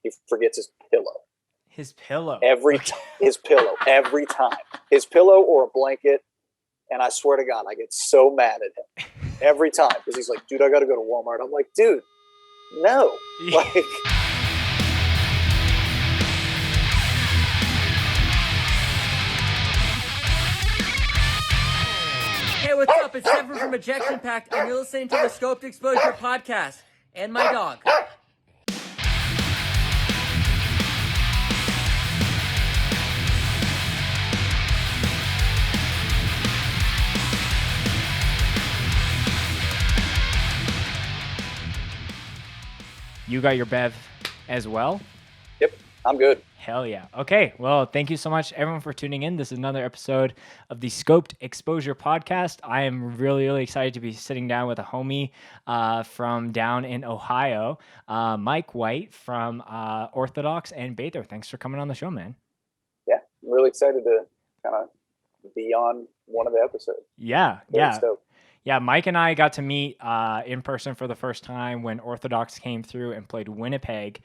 he forgets his pillow. His pillow. His pillow every time. His pillow or a blanket. And I swear to God, I get so mad at him every time because he's like, dude, I got to go to Walmart. I'm like, dude, no. Like, hey, what's up? It's Stefan from Ejection Pact, and you're listening to the Scoped Exposure podcast. And my dog. You got your bev as well? Yep, I'm good. Hell yeah. Okay, well, thank you so much, everyone, for tuning in. This is another episode of the Scoped Exposure podcast. I am really, really excited to be sitting down with a homie from down in Ohio, Mike White from ORTHODOX and BATHER. Thanks for coming on the show, man. Yeah, I'm really excited to kind of be on one of the episodes. Yeah. Yeah, Mike and I got to meet in person for the first time when ORTHODOX came through and played Winnipeg.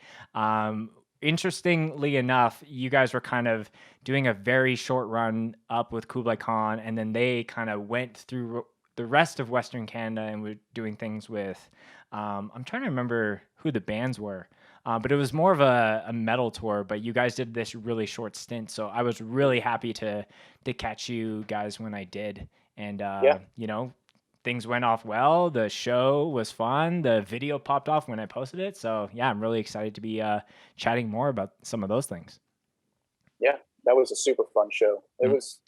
Interestingly enough, you guys were kind of doing a very short run up with Kublai Khan, and then they kind of went through the rest of Western Canada and were doing things with, I'm trying to remember who the bands were, but it was more of a metal tour, but you guys did this really short stint, so I was really happy to catch you guys when I did, and you know, things went off well. The show was fun. The video popped off when I posted it. So yeah, I'm really excited to be chatting more about some of those things. Yeah, that was a super fun show. It was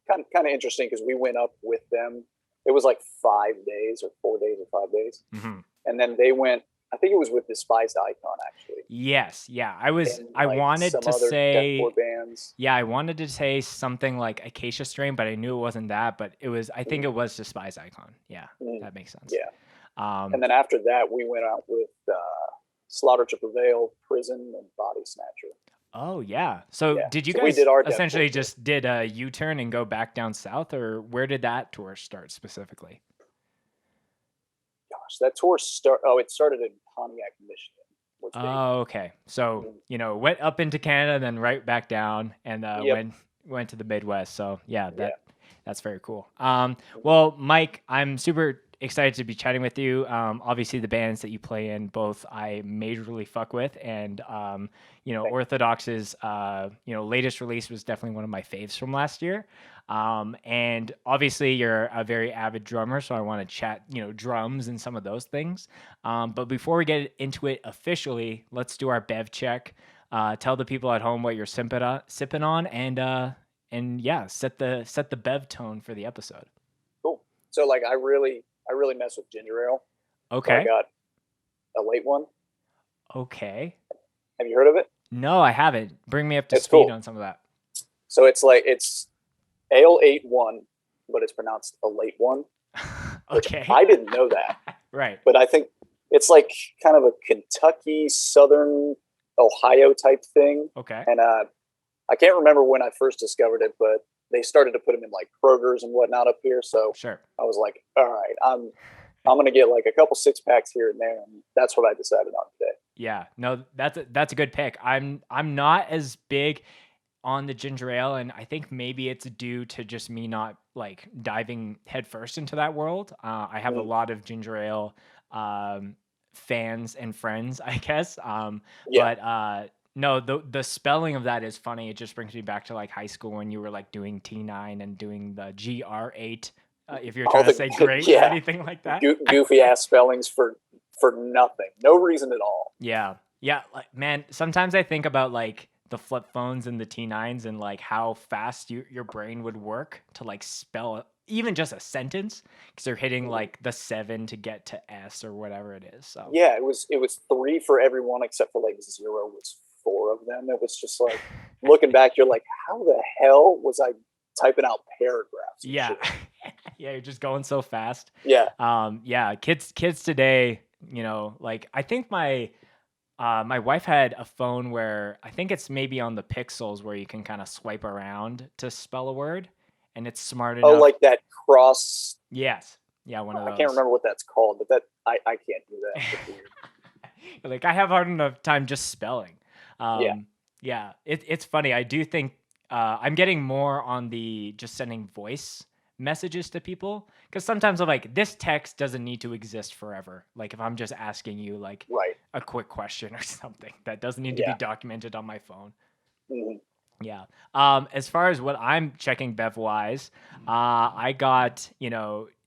kind of interesting because we went up with them. It was like 5 days or 4 days or 5 days. Mm-hmm. And then they went, I think it was with Despised Icon, actually. Yes, yeah. I like wanted to say deathcore bands. Yeah, I wanted to say something like Acacia Strain, but I knew it wasn't that. But it was, I think it was Despised Icon. Yeah, that makes sense. Yeah. And then after that, we went out with Slaughter to Prevail, Prison, and Body Snatcher. Oh yeah. So did you guys we did our essentially just did a U-turn and go back down south, or where did that tour start specifically? Gosh, that tour it started in Pontiac, Michigan. Oh, okay. So, you know, went up into Canada, then right back down, and went to the Midwest. So, that's very cool. Well, Mike, I'm super excited to be chatting with you. Obviously, the bands that you play in, both I majorly fuck with, and you know, ORTHODOX's latest release was definitely one of my faves from last year. And obviously you're a very avid drummer, so I want to chat, you know, drums and some of those things. But before we get into it officially, let's do our bev check. Tell the people at home what you're sipping on, and yeah, set the bev tone for the episode. Cool. So like I really mess with ginger ale. Okay. So I got a late one. Okay. Have you heard of it? No, I haven't. Bring me up to speed on some of that. So it's Ale 8-1, but it's pronounced a late one. Okay. I didn't know that. Right. But I think it's like kind of a Kentucky, Southern Ohio type thing. Okay. And I can't remember when I first discovered it, but they started to put them in like Kroger's and whatnot up here. So sure. I was like, all right, I'm going to get like a couple 6-packs here and there. And that's what I decided on today. Yeah, no, that's a good pick. I'm not as big on the ginger ale, and I think maybe it's due to just me not like diving headfirst into that world. I have a lot of ginger ale fans and friends, I guess. But no, the spelling of that is funny. It just brings me back to like high school when you were like doing T9 and doing the GR8. If you're trying to say great or anything like that. Goofy ass spellings for nothing. No reason at all. Yeah. Yeah. Like, man, sometimes I think about like the flip phones and the T9s and like how fast your brain would work to like spell even just a sentence because they're hitting like the 7 to get to S or whatever it is. So yeah, it was 3 for everyone except for like 0 was 4 of them. It was just like looking back, you're like, how the hell was I typing out paragraphs? Yeah. Yeah, you're just going so fast. Yeah. Yeah, kids today, you know, like I think my wife had a phone where I think it's maybe on the Pixels where you can kind of swipe around to spell a word, and it's smart enough. Oh, like that cross. Yes. Yeah, one of those. I can't remember what that's called, but I can't do that. Like I have hard enough time just spelling. Yeah, it's funny. I do think I'm getting more on the just sending voice messages to people, because sometimes I'm like, this text doesn't need to exist forever. Like if I'm just asking you like Right. a quick question or something that doesn't need to be Yeah. documented on my phone. Mhm. Yeah. As far as what I'm checking Bev wise, I got,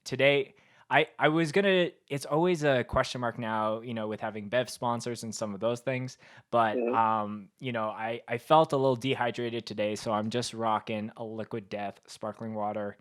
today I was gonna, it's always a question mark now, with having Bev sponsors and some of those things. But Mhm. I felt a little dehydrated today, so I'm just rocking a Liquid Death sparkling water.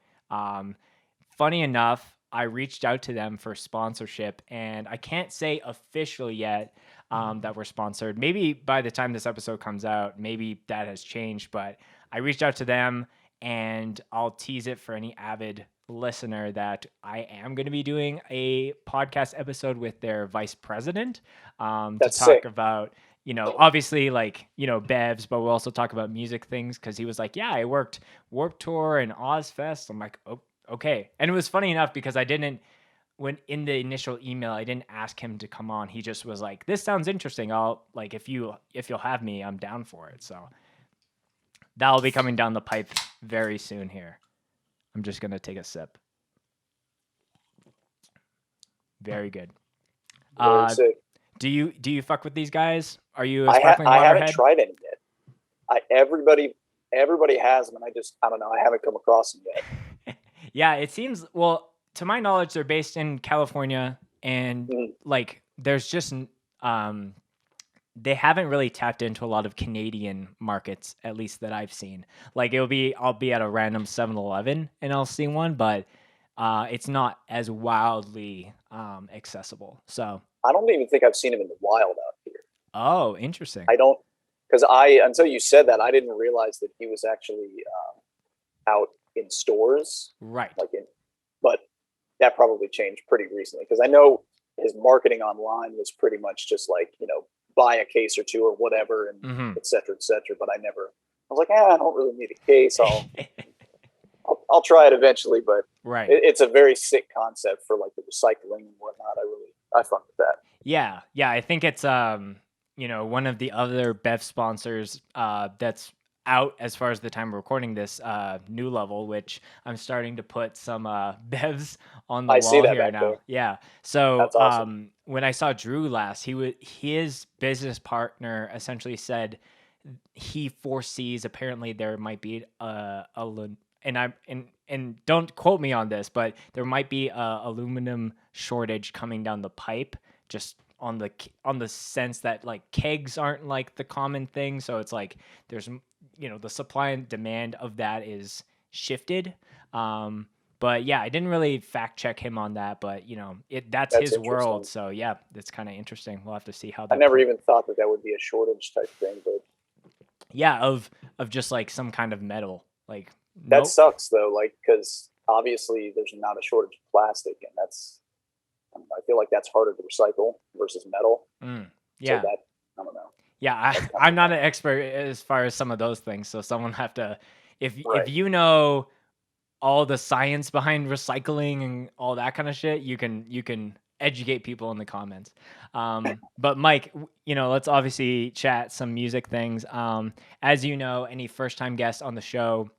Funny enough, I reached out to them for sponsorship, and I can't say officially yet that we're sponsored. Maybe by the time this episode comes out, maybe that has changed, but I reached out to them, and I'll tease it for any avid listener that I am going to be doing a podcast episode with their vice president to That's talk sick. about, obviously like, Bevs, but we'll also talk about music things, because he was like, yeah, I worked Warped Tour and Ozfest. I'm like, oh, okay. And it was funny enough because when in the initial email, I didn't ask him to come on. He just was like, this sounds interesting. I'll like, if you'll have me, I'm down for it. So that'll be coming down the pipe very soon here. I'm just going to take a sip. Very good. Very sick. Do you fuck with these guys? Are you a I sparkling water haven't head? tried any yet. Everybody has them, and I don't know. I haven't come across them yet. Yeah, it seems, well, to my knowledge, they're based in California, and like there's just they haven't really tapped into a lot of Canadian markets, at least that I've seen. Like I'll be at a random 7-Eleven and I'll see one, but it's not as wildly accessible. So I don't even think I've seen them in the wild out here. Oh, interesting. I don't, because until you said that, I didn't realize that he was actually out in stores. Right. But that probably changed pretty recently, because I know his marketing online was pretty much just like, buy a case or two or whatever, and et cetera, et cetera. But I was like, I don't really need a case. I'll try it eventually, but right. It's a very sick concept for like the recycling and whatnot. I fun with that. Yeah. I think it's one of the other Bev sponsors that's out as far as the time of recording this, New Level, which I'm starting to put some Bevs on the wall here now. There. Yeah. So that's awesome. When I saw Drew last, his business partner essentially said he foresees apparently there might be and don't quote me on this, but there might be a aluminum shortage coming down the pipe, just on the sense that like kegs aren't like the common thing. So it's like there's the supply and demand of that is shifted. But yeah, I didn't really fact check him on that, but that's his world. So yeah, it's kind of interesting. We'll have to see how that. I never even thought that would be a shortage type thing, but yeah, of just like some kind of metal. Like that sucks though, like because obviously there's not a shortage of plastic, and I feel like that's harder to recycle versus metal. Yeah, so I don't know. Yeah, I'm not an expert as far as some of those things, so someone have to, if you know all the science behind recycling and all that kind of shit, you can educate people in the comments. But Mike, let's obviously chat some music things. As you know, any first time guests on the show,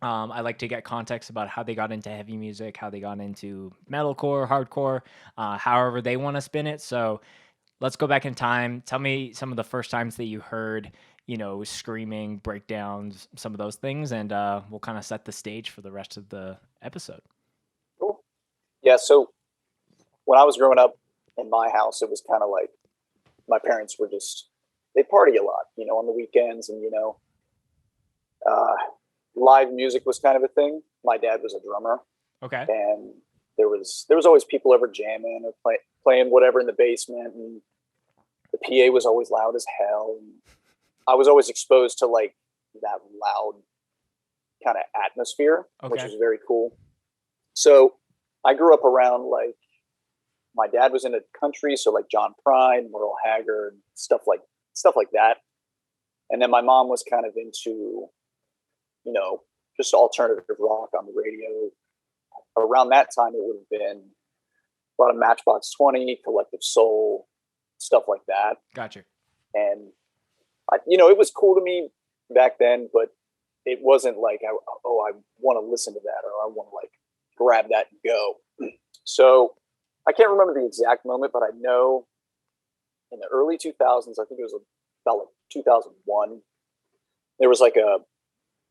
I like to get context about how they got into heavy music, how they got into metalcore, hardcore, however they want to spin it. So let's go back in time. Tell me some of the first times that you heard, screaming, breakdowns, some of those things, and we'll kind of set the stage for the rest of the episode. Cool. Yeah, so when I was growing up in my house, it was kind of like my parents were they party a lot, on the weekends, and, live music was kind of a thing. My dad was a drummer. Okay. And there was always people ever jamming or playing whatever in the basement, and the PA was always loud as hell. And I was always exposed to like that loud kind of atmosphere, which was very cool. So I grew up around like my dad was in the country, so like John Prine, Merle Haggard, stuff like that. And then my mom was kind of into, just alternative rock on the radio. Around that time, it would have been a lot of Matchbox 20, Collective Soul, stuff like that. Gotcha. And it was cool to me back then, but it wasn't like, I want to listen to that, or I want to like grab that and go. So I can't remember the exact moment, but I know in the early 2000s, I think it was about like 2001, there was like a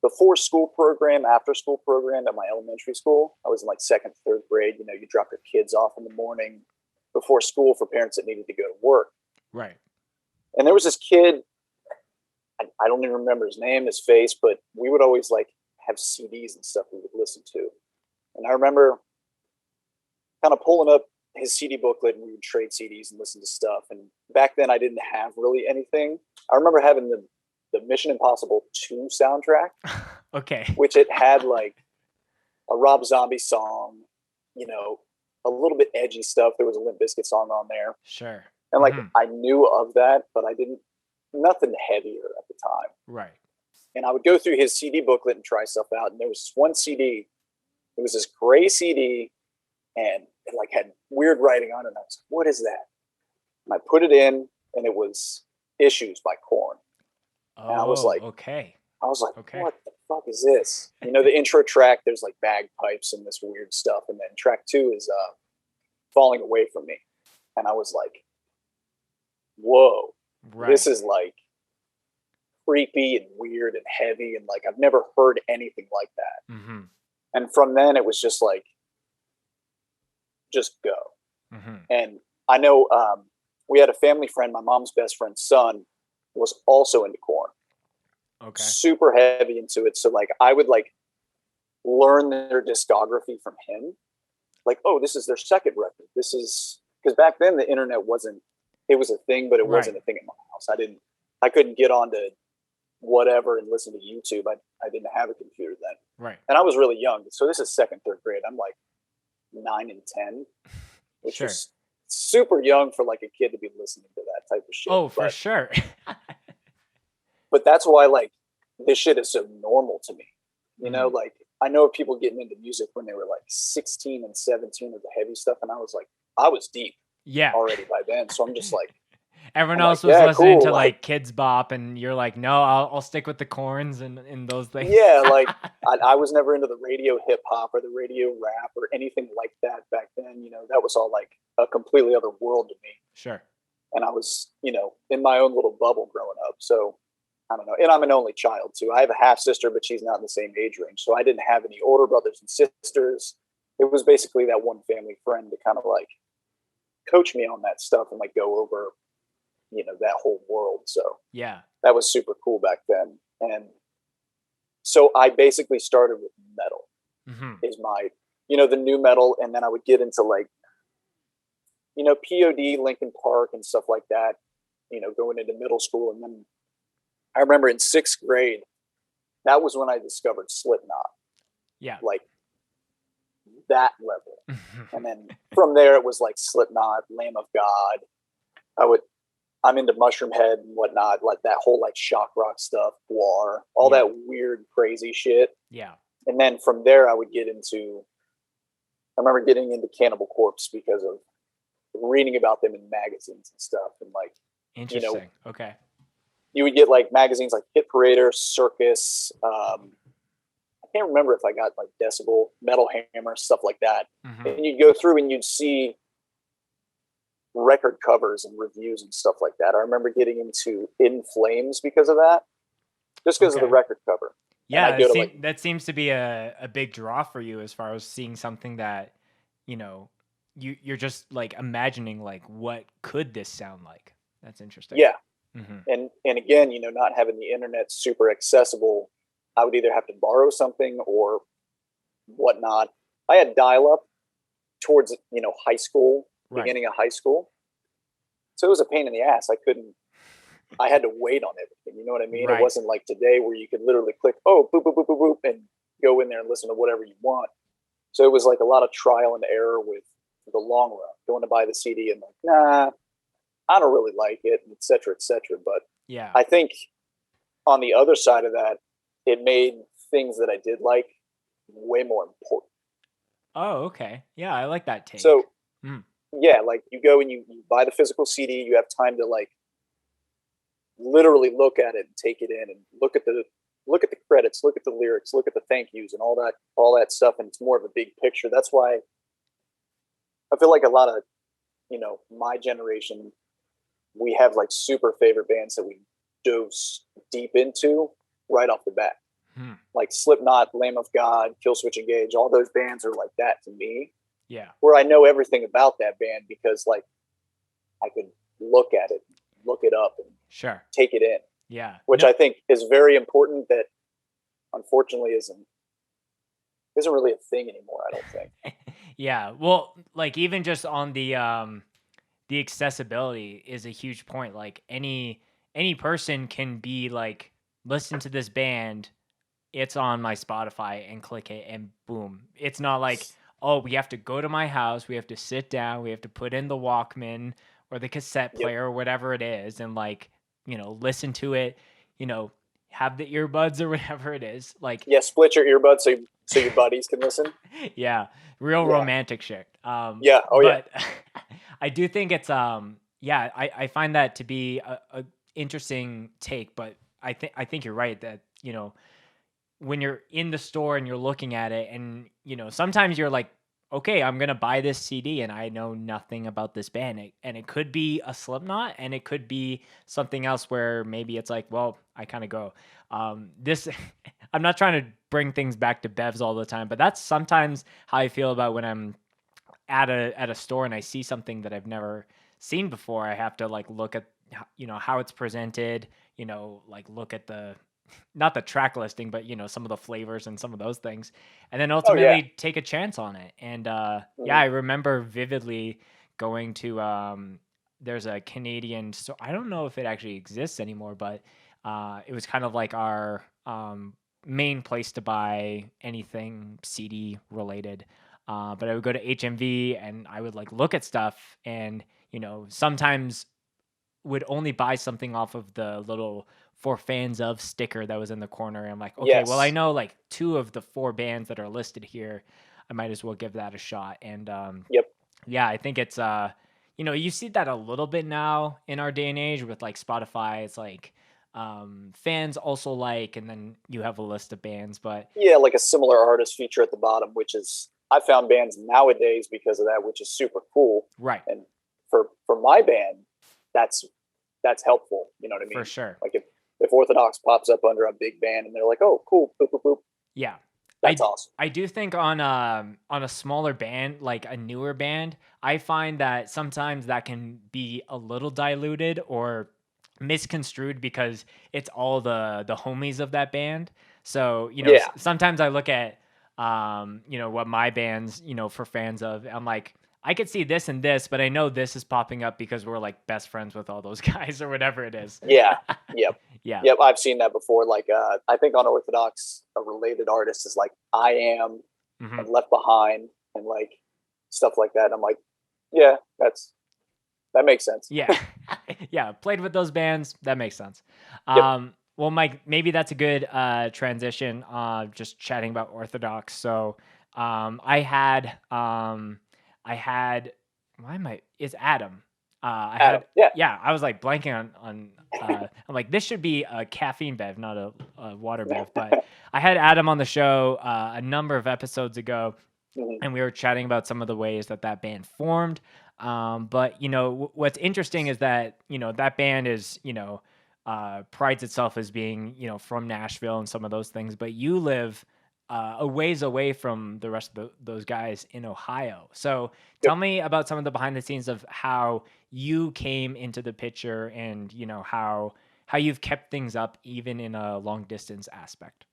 before school program, after school program at my elementary school. I was in like second, third grade. You drop your kids off in the morning before school for parents that needed to go to work. Right. And there was this kid, I don't even remember his name, his face, but we would always like have CDs and stuff we would listen to. And I remember kind of pulling up his CD booklet, and we would trade CDs and listen to stuff. And back then I didn't have really anything. I remember having the Mission Impossible 2 soundtrack. Okay. Which it had like a Rob Zombie song, a little bit edgy stuff. There was a Limp Bizkit song on there. Sure. And like, I knew of that, but I didn't, nothing heavier at the time. Right. And I would go through his CD booklet and try stuff out. And there was this one CD, it was this gray CD, and it like had weird writing on it. And I was like, what is that? And I put it in, and it was Issues by Korn. Oh, and I was like, okay. What the fuck is this? The intro track, there's like bagpipes and this weird stuff. And then track 2 is Falling Away From Me. And I was like, whoa, this is like creepy and weird and heavy. And like, I've never heard anything like that. Mm-hmm. And from then it was just like, just go. Mm-hmm. And I know we had a family friend, my mom's best friend's son was also into Korn. Okay. Super heavy into it. So like I would like learn their discography from him. Like, oh, this is their second record. This is because back then the internet it was a thing, but it wasn't a thing in my house. I couldn't get onto whatever and listen to YouTube. I didn't have a computer then. Right. And I was really young. So this is second, third grade. I'm like 9 and 10, which is super young for like a kid to be listening to that type of shit. Oh, for sure. But that's why like this shit is so normal to me. Like I know of people getting into music when they were like 16 and 17 with the heavy stuff. And I was deep already by then. So I'm just like, everyone else was listening to like Kids Bop, and you're like, no, I'll stick with the Corns and those things. Yeah. Like I was never into the radio hip hop or the radio rap or anything like that back then. That was all like a completely other world to me. Sure. And I was, in my own little bubble growing up. So I don't know. And I'm an only child too. I have a half sister, but she's not in the same age range. So I didn't have any older brothers and sisters. It was basically that one family friend to kind of like coach me on that stuff and like go over, that whole world. So yeah, that was super cool back then. And so I basically started with metal is my, the new metal. And then I would get into like, POD, Linkin Park and stuff like that, going into middle school. And then I remember in 6th grade, that was when I discovered Slipknot. Yeah. Like that level. And then from there, it was like Slipknot, Lamb of God. I'm into Mushroom Head and whatnot, like that whole like shock rock stuff, Guar, all that weird, crazy shit. Yeah. And then from there, I remember getting into Cannibal Corpse because of reading about them in magazines and stuff. And like, interesting. Okay. You would get like magazines like Hit Parader, Circus. I can't remember if I got like Decibel, Metal Hammer, stuff like that. And you'd go through and you'd see record covers and reviews and stuff like that. I remember getting into In Flames because of that, just because of the record cover. Yeah, that seems to be a big draw for you as far as seeing something that, you're just like imagining like what could this sound like. That's interesting. Yeah. And again, not having the internet super accessible, I would either have to borrow something or whatnot. I had dial-up towards, high school, beginning of high school. So it was a pain in the ass. I had to wait on everything. You know what I mean? It wasn't like today where you could literally click, oh, boop, boop, boop, boop, boop, and go in there and listen to whatever you want. So it was like a lot of trial and error with the long run, going to buy the CD and like, nah, I don't really like it, et cetera, et cetera. But yeah, I think on the other side of that, it made things that I did like way more important. Oh, okay. Yeah, I like that take. So, yeah, like you go and you buy the physical CD, you have time to like literally look at it and take it in and look at the credits, look at the lyrics, look at the thank yous and all that stuff. And it's more of a big picture. That's why I feel like a lot of, my generation, we have like super favorite bands that we dove deep into right off the bat. Like Slipknot, Lamb of God, Killswitch Engage, all those bands are like that to me. Yeah. Where I know everything about that band because like I could look at it, look it up and take it in. Yeah. Which I think is very important that unfortunately isn't really a thing anymore, I don't think. Yeah. Well, like even just on the accessibility is a huge point. Like any person can be like, listen to this band, it's on my Spotify, and click it and boom. It's not like, oh, we have to go to my house, we have to sit down, we have to put in the Walkman or the cassette player or whatever it is and like, listen to it, have the earbuds or whatever it is. Like, split your earbuds so your buddies can listen. Yeah, real romantic shit. But I do think it's I find that to be a interesting take, but I think you're right that when you're in the store and you're looking at it and sometimes you're like, okay, I'm gonna buy this CD and I know nothing about this band, and it could be a Slipknot and it could be something else where maybe it's like, well, I kind of go this. I'm not trying to bring things back to Bevs all the time, but that's sometimes how I feel about when I'm at a store and I see something that I've never seen before. I have to like look at how it's presented, like look at not the track listing, but some of the flavors and some of those things, and then ultimately take a chance on it. And I remember vividly going to there's a Canadian store. I don't know if it actually exists anymore, but it was kind of like our main place to buy anything CD related. But I would go to HMV and I would like look at stuff and sometimes would only buy something off of the little "For Fans Of" sticker that was in the corner. And I'm like, okay, well, I know like 2 of the 4 bands that are listed here. I might as well give that a shot. And I think it's you see that a little bit now in our day and age with like Spotify. It's like fans also like, and then you have a list of bands, but like a similar artist feature at the bottom, which is I found bands nowadays because of that, which is super cool. Right. And for my band, that's helpful. You know what I mean? For sure. Like if Orthodox pops up under a big band and they're like, oh, cool, boop, boop, boop. Yeah. That's awesome. I do think on a smaller band, like a newer band, I find that sometimes that can be a little diluted or misconstrued because it's all the homies of that band. So, sometimes I look at what my band's, For Fans Of, I'm like, I could see this and this, but I know this is popping up because we're like best friends with all those guys or whatever it is. Yeah. Yep. Yeah. Yep. I've seen that before. Like, I think on Orthodox, a related artist is like I Am and Left Behind and like stuff like that. And I'm like, yeah, that makes sense. Yeah. Yeah. Played with those bands. That makes sense. Yep. Well, Mike, maybe that's a good transition. Just chatting about Orthodox. So, it's Adam. Adam. I was like blanking on I'm like, this should be a caffeine bev, not a water bev. But I had Adam on the show a number of episodes ago, and we were chatting about some of the ways that band formed. But what's interesting is that that band is prides itself as being from Nashville and some of those things, but you live a ways away from the rest of those guys in Ohio. So tell me about some of the behind the scenes of how you came into the picture and, how you've kept things up even in a long distance aspect.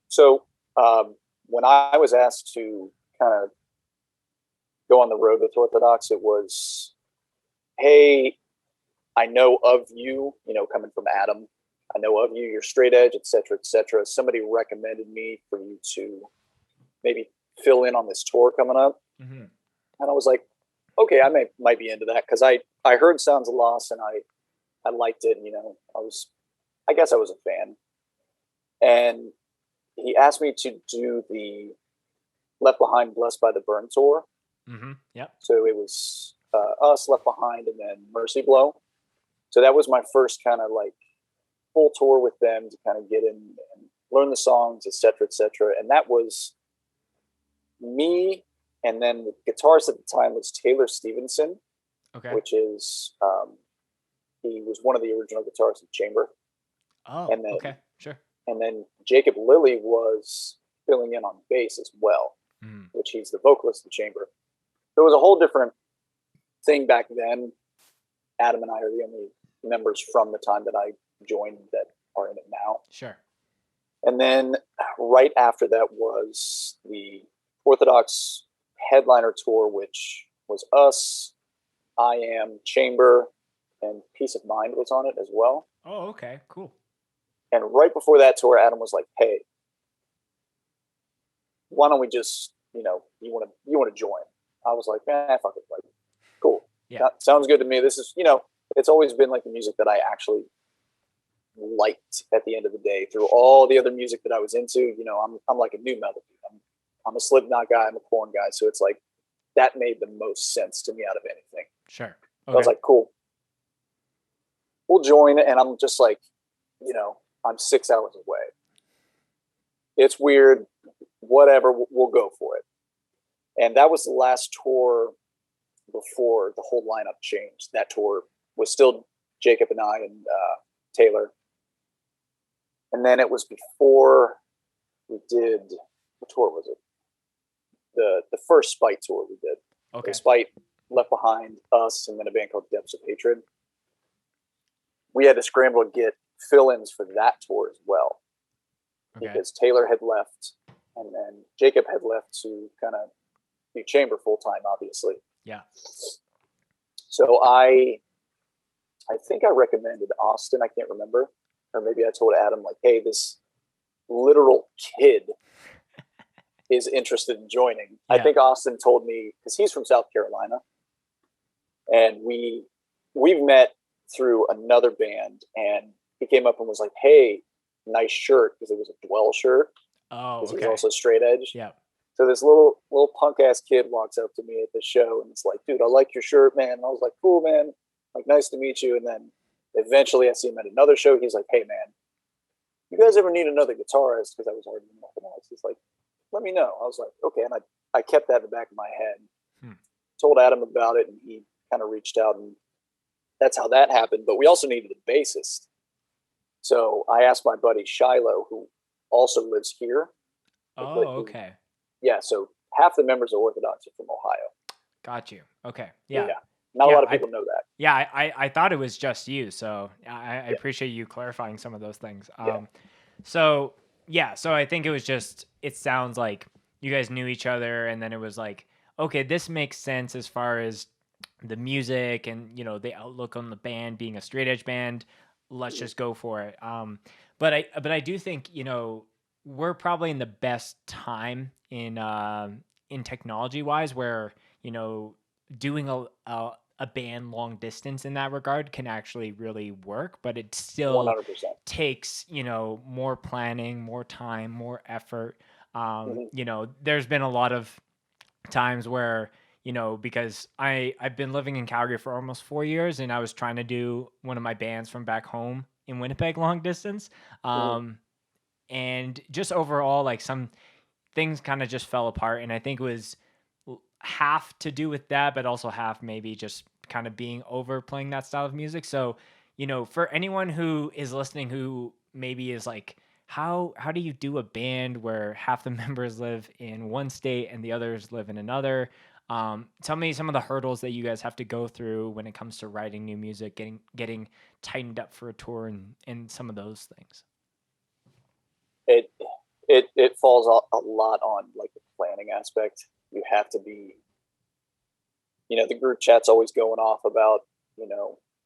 So when I was asked to kind of go on the road with Orthodox, it was, hey, I know of you, coming from Adam. I know of you, you're straight edge, et cetera, et cetera. Somebody recommended me for you to maybe fill in on this tour coming up. Mm-hmm. And I was like, okay, I might be into that. Cause I heard Sounds of Loss and I liked it. I guess I was a fan. And he asked me to do the Left Behind, Blessed by the Burn tour. Mm-hmm. Yep. So it was us, Left Behind, and then Mercy Blow. So that was my first kind of like full tour with them to kind of get in and learn the songs, et cetera, et cetera. And that was me. And then the guitarist at the time was Taylor Stevenson, which is, he was one of the original guitarists of Chamber. Oh, and then, okay, sure. And then Jacob Lilly was filling in on bass as well, which he's the vocalist of Chamber. So it was a whole different thing back then. Adam and I are the only members from the time that I joined that are in it now. Sure. And then right after that was the Orthodox headliner tour, which was us, I Am, Chamber, and Peace of Mind was on it as well. Oh, okay, cool. And right before that tour, Adam was like, "Hey, why don't we just, you want to join?" I was like, "Man, fuck it, like, cool, yeah, that sounds good to me." This is, it's always been like the music that I actually liked. At the end of the day, through all the other music that I was into, I'm like a new metal dude. I'm a Slipknot guy. I'm a Korn guy. So it's like that made the most sense to me out of anything. Sure. Okay. So I was like, cool, we'll join. And I'm just like, I'm 6 hours away. It's weird. Whatever, we'll go for it. And that was the last tour before the whole lineup changed. That tour was still Jacob and I and Taylor. And then it was before we did, what tour was it? The first Spite tour we did. Okay. Spite, Left Behind, us, and then a band called Depths of Hatred. We had to scramble to get fill-ins for that tour as well. Okay. Because Taylor had left, and then Jacob had left to kind of do Chamber full-time, obviously. Yeah. So I think I recommended Austin, I can't remember. Or maybe I told Adam, like, hey, this literal kid is interested in joining. Yeah. I think Austin told me, because he's from South Carolina, and we've met through another band, and he came up and was like, hey, nice shirt, because it was a Dwell shirt. Oh, okay. He was also straight edge. Yeah. So this little punk ass kid walks up to me at the show and it's like, dude, I like your shirt, man. And I was like, cool, man. Like, nice to meet you. And then eventually I see him at another show. He's like, hey, man, you guys ever need another guitarist? Because I was already in Orthodox. He's like, let me know. I was like, okay. And I kept that in the back of my head. Told Adam about it, and he kind of reached out, and that's how that happened. But we also needed a bassist. So I asked my buddy Shiloh, who also lives here. Oh, okay. Yeah, so half the members of Orthodox are from Ohio. Got you. Okay. Yeah. Not a lot of people know that. Yeah, I thought it was just you, so I appreciate you clarifying some of those things. So I think it sounds like you guys knew each other, and then it was like, okay, this makes sense as far as the music and, the outlook on the band being a straight edge band. Let's just go for it. But I do think, we're probably in the best time in technology wise where, doing a band long distance in that regard can actually really work, but it still 100%. takes, more planning, more time, more effort. There's been a lot of times where, because I've been living in Calgary for almost 4 years, and I was trying to do one of my bands from back home in Winnipeg long distance. And just overall, like, some things kind of just fell apart. And I think it was half to do with that, but also half maybe just kind of being over playing that style of music. So, for anyone who is listening, who maybe is like, how do you do a band where half the members live in one state and the others live in another? Tell me some of the hurdles that you guys have to go through when it comes to writing new music, getting tightened up for a tour, and some of those things. It falls a lot on like the planning aspect. You have to be, the group chat's always going off about,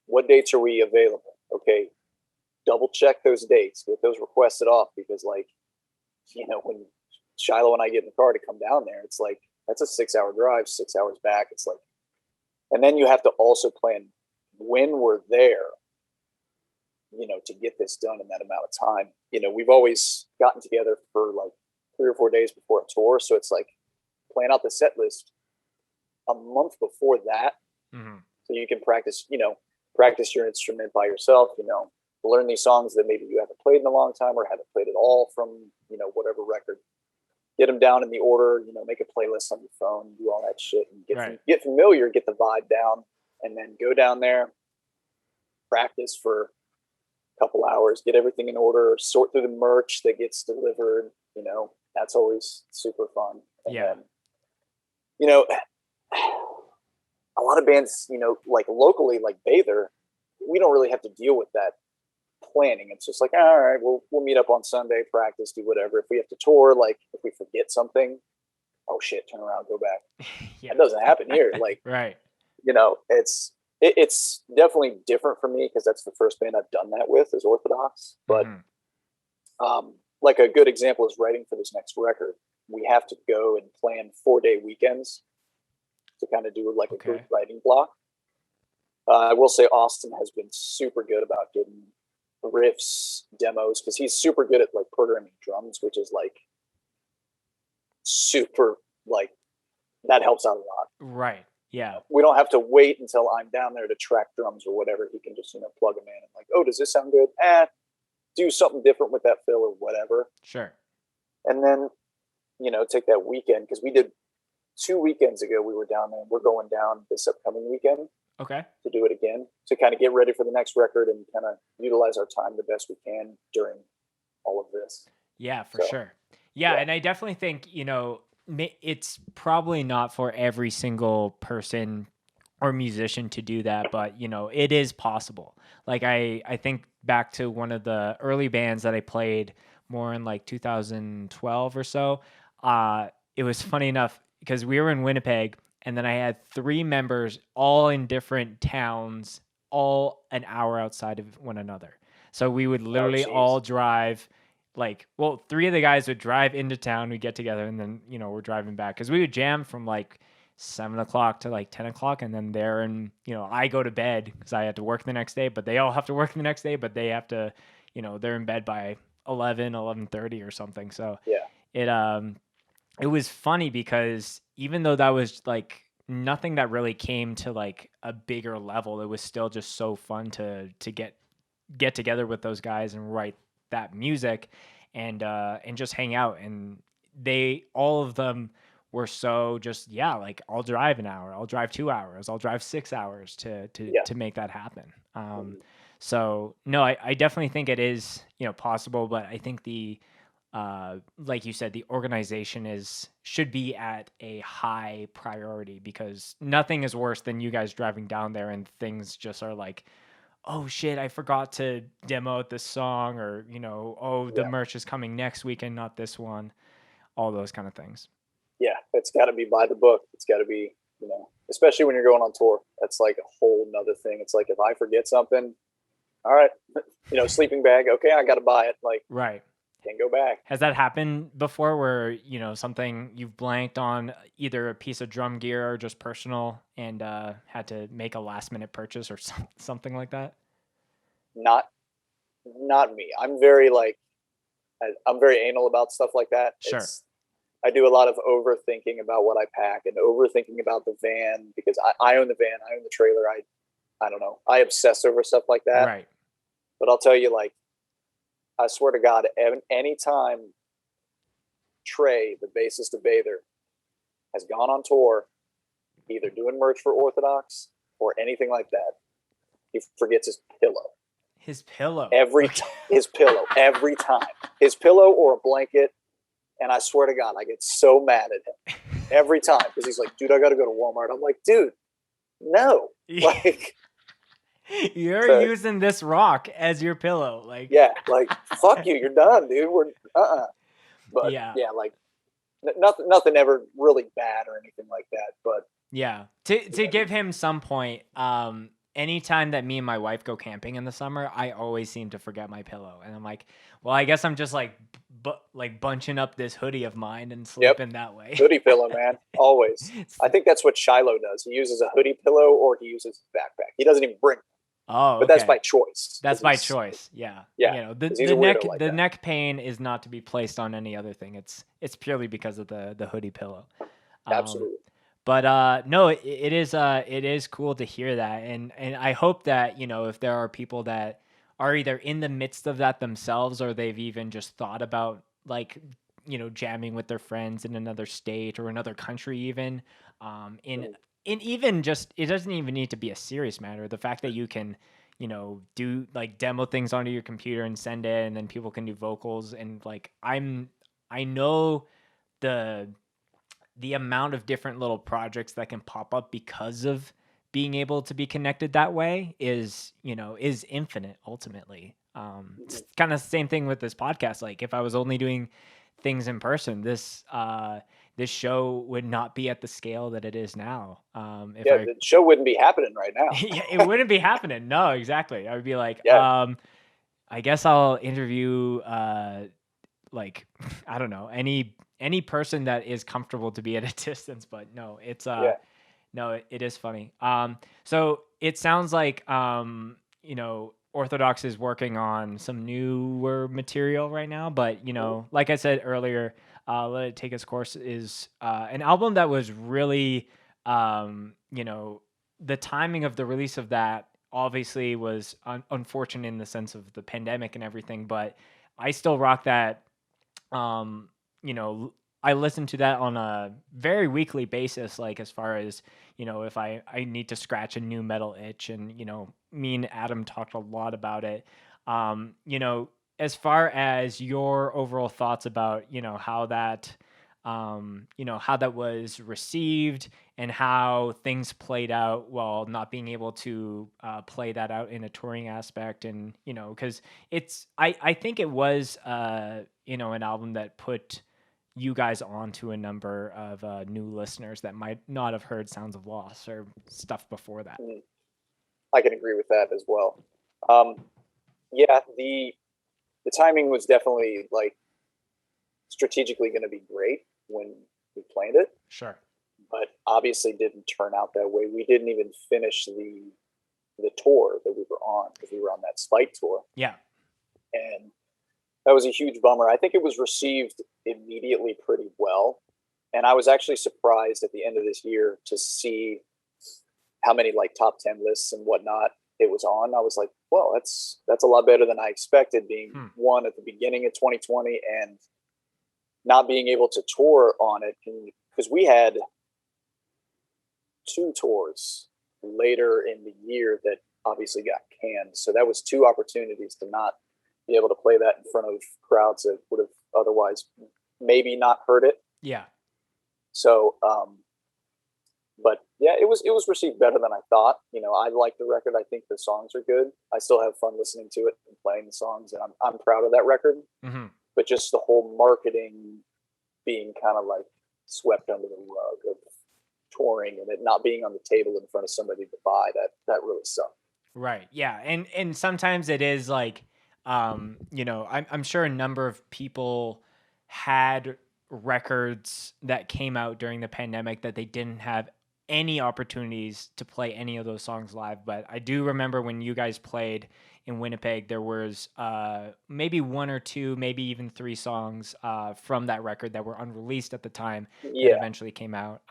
what dates are we available? Okay, double check those dates, get those requested off, because like, when Shiloh and I get in the car to come down there, it's like, that's a 6 hour drive, 6 hours back. It's like, and then you have to also plan when we're there, to get this done in that amount of time. We've always gotten together for like 3 or 4 days before a tour. So it's like, plan out the set list a month before that. Mm-hmm. So you can practice, practice your instrument by yourself, learn these songs that maybe you haven't played in a long time or haven't played at all from, whatever record. Get them down in the order, make a playlist on your phone, do all that shit, and get familiar, get the vibe down, and then go down there, practice for a couple hours, get everything in order, sort through the merch that gets delivered. That's always super fun. And then, a lot of bands, like locally, like Bather, we don't really have to deal with that planning. It's just like, all right, we'll meet up on Sunday, practice, do whatever. If we have to tour, like if we forget something, oh shit, turn around, go back. That doesn't happen here. Like, right. It's definitely different for me because that's the first band I've done that with is Orthodox. But like a good example is writing for this next record. We have to go and plan 4-day weekends to kind of do like a group writing block. I will say Austin has been super good about getting riffs, demos, because he's super good at like programming drums, which is like super, like that helps out a lot. Right. Yeah. We don't have to wait until I'm down there to track drums or whatever. He can just, plug them in and like, oh, does this sound good? Do something different with that fill or whatever. Sure. And then, take that weekend, because we did 2 weekends ago, we were down there. We're going down this upcoming weekend. Okay. To do it again, to kind of get ready for the next record and kind of utilize our time the best we can during all of this. Yeah, for sure. Yeah, and I definitely think, it's probably not for every single person or musician to do that, but, it is possible. Like, I think back to one of the early bands that I played more in like 2012 or so. It was funny enough because we were in Winnipeg, and then I had 3 members all in different towns, all an hour outside of one another. So we would literally all drive, 3 of the guys would drive into town, we'd get together, and then, we're driving back. Because we would jam from like 7 o'clock to like 10 o'clock, and then I go to bed because I had to work the next day, but they all have to work the next day, but they have to, they're in bed by 11:30 or something. So it was funny because even though that was like nothing that really came to like a bigger level, it was still just so fun to get together with those guys and write that music and just hang out. And all of them were so just, like I'll drive an hour, I'll drive 2 hours, I'll drive 6 hours to make that happen. So no, I definitely think it is, possible, but I think like you said, the organization should be at a high priority, because nothing is worse than you guys driving down there and things just are like, oh shit, I forgot to demo this song, or, the merch is coming next weekend, not this one, all those kind of things. Yeah. It's gotta be by the book. It's gotta be, especially when you're going on tour, that's like a whole nother thing. It's like, if I forget something, all right, sleeping bag. Okay. I got to buy it. Like, right. Can't go back. Has that happened before where, something you've blanked on, either a piece of drum gear or just personal, and had to make a last minute purchase or something like that? Not me. I'm very I'm very anal about stuff like that. Sure. I do a lot of overthinking about what I pack and overthinking about the van, because I own the van, I own the trailer. I don't know. I obsess over stuff like that. Right. But I'll tell you, I swear to God, anytime Trey, the bassist of Bather, has gone on tour, either doing merch for Orthodox or anything like that, he forgets his pillow. His pillow? His pillow, every time. His pillow or a blanket. And I swear to God, I get so mad at him every time, because he's like, dude, I got to go to Walmart. I'm like, dude, no. You're using this rock as your pillow. Fuck you. You're done, dude. But nothing ever really bad or anything like that. But yeah, to give him some point, anytime that me and my wife go camping in the summer, I always seem to forget my pillow. And I'm like, well, I guess I'm just bunching up this hoodie of mine and sleeping that way. Hoodie pillow, man. Always. I think that's what Shiloh does. He uses a hoodie pillow, or he uses a backpack. He doesn't even bring them. Oh, okay. But that's by choice. That's by choice. Yeah. Yeah. The neck pain is not to be placed on any other thing. It's purely because of the hoodie pillow. Absolutely. But no, it is cool to hear that, and I hope that, you know, if there are people that are either in the midst of that themselves, or they've even just thought about, like, you know, jamming with their friends in another state or another country, even in even just, it doesn't even need to be a serious matter. The fact that you can, you know, do like demo things onto your computer and send it, and then people can do vocals, and like I know the amount of different little projects that can pop up because of being able to be connected that way is, you know, is infinite ultimately. It's kind of the same thing with this podcast. Like, if I was only doing things in person, this show would not be at the scale that it is now. The show wouldn't be happening right now. Yeah, it wouldn't be happening. No, exactly. I would be like, I guess I'll interview like, I don't know, any person that is comfortable to be at a distance. But no, it's no, it is funny. So it sounds like, you know, Orthodox is working on some newer material right now, but, you know, like I said earlier, Let It Take Its Course is an album that was really, you know, the timing of the release of that obviously was unfortunate in the sense of the pandemic and everything, but I still rock that. You know, I listen to that on a very weekly basis, like, as far as, you know, if I need to scratch a new metal itch. And, you know, me and Adam talked a lot about it. You know, as far as your overall thoughts about, you know, how that, you know, how that was received and how things played out while not being able to play that out in a touring aspect. And, you know, because I think it was, you know, an album that put you guys onto a number of new listeners that might not have heard Sounds of Loss or stuff before that. I can agree with that as well. The timing was definitely, like, strategically going to be great when we planned it. Sure. But obviously didn't turn out that way. We didn't even finish the tour that we were on, because we were on that Spike tour. Yeah. And that was a huge bummer. I think it was received immediately pretty well. And I was actually surprised at the end of this year to see how many, like, top 10 lists and whatnot it was on. I was like, well, that's a lot better than I expected, being one at the beginning of 2020 and not being able to tour on it. Because we had 2 tours later in the year that obviously got canned. So that was 2 opportunities to not be able to play that in front of crowds that would have otherwise maybe not heard it. Yeah. So, but yeah, it was received better than I thought. You know, I like the record. I think the songs are good. I still have fun listening to it and playing the songs, and I'm proud of that record. Mm-hmm. But just the whole marketing being kind of like swept under the rug of touring and it not being on the table in front of somebody to buy, that really sucked. Right. Yeah. And sometimes it is like, you know, I'm sure a number of people had records that came out during the pandemic that they didn't have any opportunities to play any of those songs live. But I do remember when you guys played in Winnipeg, there was maybe 1 or 2, maybe even 3 songs from that record that were unreleased at the time that eventually came out.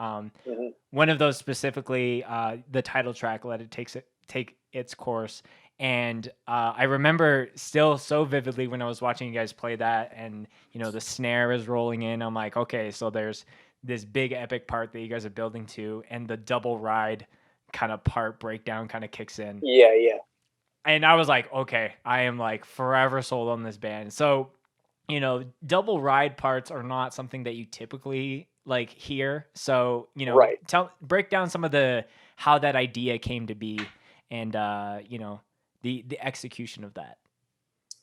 One of those specifically, the title track, Let It Take Its Course. And I remember still so vividly when I was watching you guys play that, and, you know, the snare is rolling in. I'm like, okay, so there's this big epic part that you guys are building to, and the double ride kind of part breakdown kind of kicks in. Yeah, yeah. And I was like, okay, I am like forever sold on this band. So, you know, double ride parts are not something that you typically like hear. So, you know, break down some of how that idea came to be, and you know, the execution of that.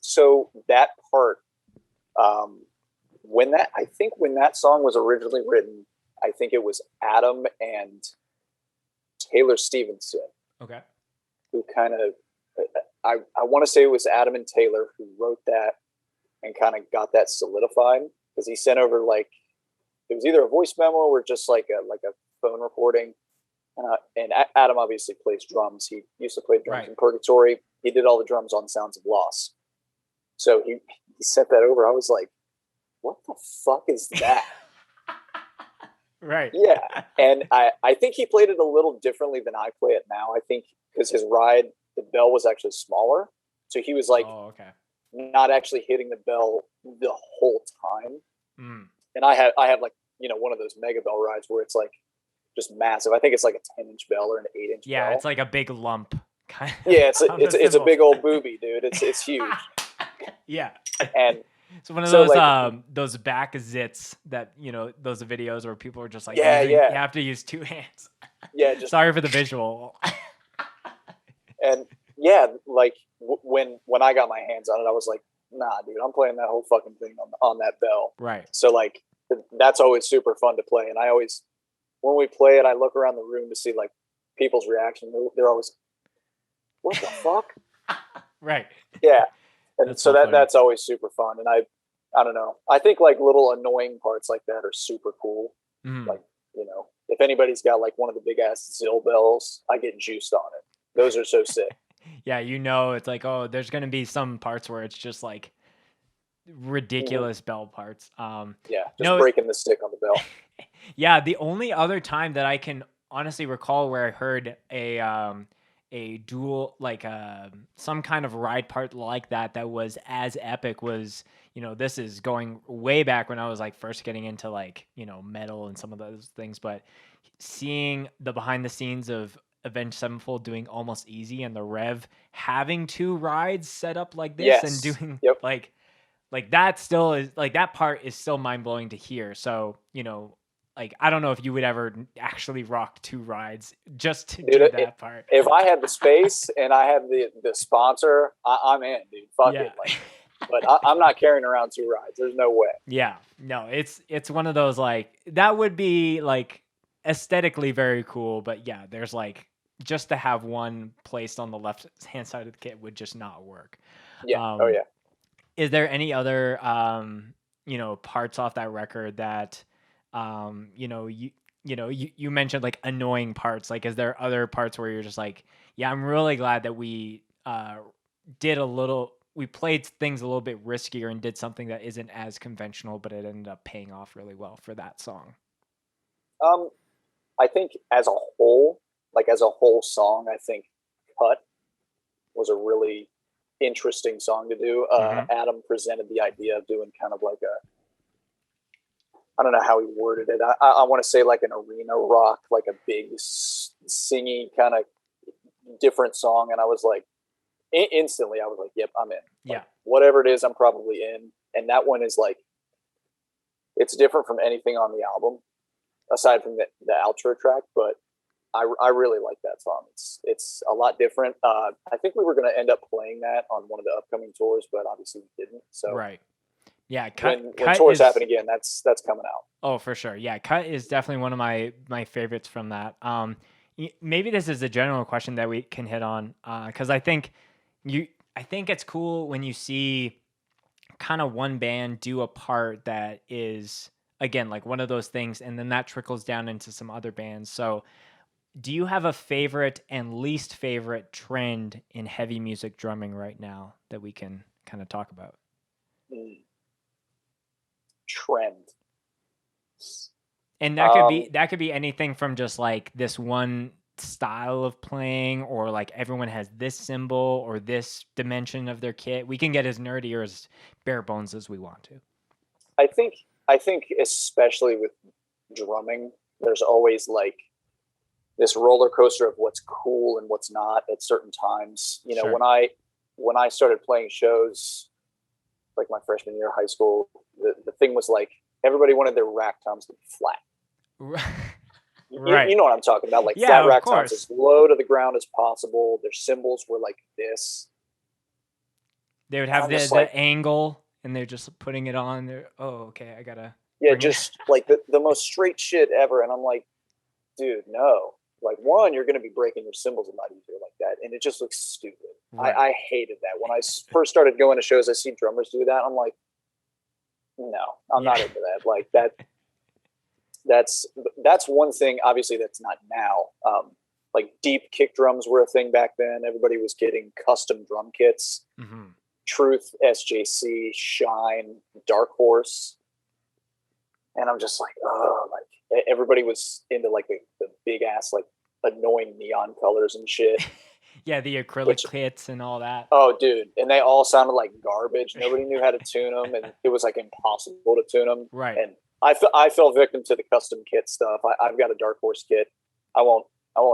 So that part, when that song was originally written, I think it was Adam and Taylor Stevenson. Okay. Who kind of, I want to say it was Adam and Taylor who wrote that and kind of got that solidified, because he sent over, like, it was either a voice memo or just like a phone recording. And Adam obviously plays drums. He used to play drums in Purgatory. He did all the drums on Sounds of Loss. So he sent that over. I was like, what the fuck is that? Right. Yeah. And I think he played it a little differently than I play it now. I think because his ride, the bell was actually smaller. So he was like okay. not actually hitting the bell the whole time. Mm. And I have like, you know, one of those mega bell rides where it's like just massive. I think it's like a 10-inch bell or an 8-inch bell. Yeah, it's like a big lump. Yeah, it's a big old booby, dude. It's huge. Yeah. And it's one of so, those like, those back zits that, you know, those videos where people are just like, yeah, you yeah. have to use two hands. Yeah, just sorry for the visual. And yeah, like when I got my hands on it, I was like, nah, dude, I'm playing that whole fucking thing on that bell. Right. So like that's always super fun to play. And I always, when we play it, I look around the room to see like people's reaction. They're always, what the fuck? Right. Yeah. And that's so funny. that's always super fun. And I don't know. I think like little annoying parts like that are super cool. Mm. Like, you know, if anybody's got like one of the big ass Zill bells, I get juiced on it. Those are so sick. Yeah, you know, it's like, oh, there's gonna be some parts where it's just like ridiculous bell parts. Yeah, just breaking the stick on the bell. Yeah, the only other time that I can honestly recall where I heard a dual, like some kind of ride part like that was as epic was, you know, this is going way back when I was like first getting into like, you know, metal and some of those things, but seeing the behind the scenes of Avenged Sevenfold doing Almost Easy and the Rev having two rides set up like this and doing like that still is like that part is still mind blowing to hear. So, you know, like I don't know if you would ever actually rock two rides just to do that part. If I had the space and I had the sponsor, I'm in, dude. Fuck it. Like, but I'm not carrying around two rides. There's no way. Yeah, no, it's one of those like that would be like aesthetically very cool, but yeah, there's like just to have one placed on the left hand side of the kit would just not work. Yeah. Oh yeah. Is there any other you know, parts off that record that you know, you mentioned like annoying parts. Like, is there other parts where you're just like, yeah, I'm really glad that we we played things a little bit riskier and did something that isn't as conventional, but it ended up paying off really well for that song? I think as a whole, like as a whole song, I think Cut was a really interesting song to do. Adam presented the idea of doing kind of like I don't know how he worded it. I want to say like an arena rock, like a big singy kind of different song. And I was like, instantly, I was like, yep, I'm in. Yeah. Like, whatever it is, I'm probably in. And that one is like, it's different from anything on the album, aside from the outro track. But I really like that song. It's a lot different. I think we were going to end up playing that on one of the upcoming tours, but obviously we didn't. So right. Yeah, when tours happen again, that's coming out. Oh, for sure. Yeah, Cut is definitely one of my favorites from that. Maybe this is a general question that we can hit on, because I think it's cool when you see kind of one band do a part that is again like one of those things, and then that trickles down into some other bands. So, do you have a favorite and least favorite trend in heavy music drumming right now that we can kind of talk about? Trend. And that could be anything from just like this one style of playing, or like everyone has this symbol or this dimension of their kit. We can get as nerdy or as bare bones as we want to. I think especially with drumming, there's always like this roller coaster of what's cool and what's not at certain times. You know, sure. when I started playing shows like my freshman year of high school, the thing was like everybody wanted their rack toms to be flat. Right. You know what I'm talking about? Like flat rack toms as low to the ground as possible. Their cymbals were like this. They would have the angle, and they're just putting it on there. Oh, okay, I gotta. Yeah, just like the most straight shit ever. And I'm like, dude, no. Like, one, you're going to be breaking your cymbals a lot easier like that, and it just looks stupid. Right. I hated that. When I first started going to shows, I see drummers do that. I'm like, no, I'm not into that. Like that's one thing. Obviously, that's not now. Like deep kick drums were a thing back then. Everybody was getting custom drum kits. Mm-hmm. Truth, SJC, Shine, Dark Horse, and I'm just like, oh, like everybody was into like the big ass, like annoying neon colors and shit. Yeah, the acrylic kits and all that. Oh, dude. And they all sounded like garbage. Nobody knew how to tune them, and it was like impossible to tune them. Right. And I fell victim to the custom kit stuff. I've got a Dark Horse kit. I won't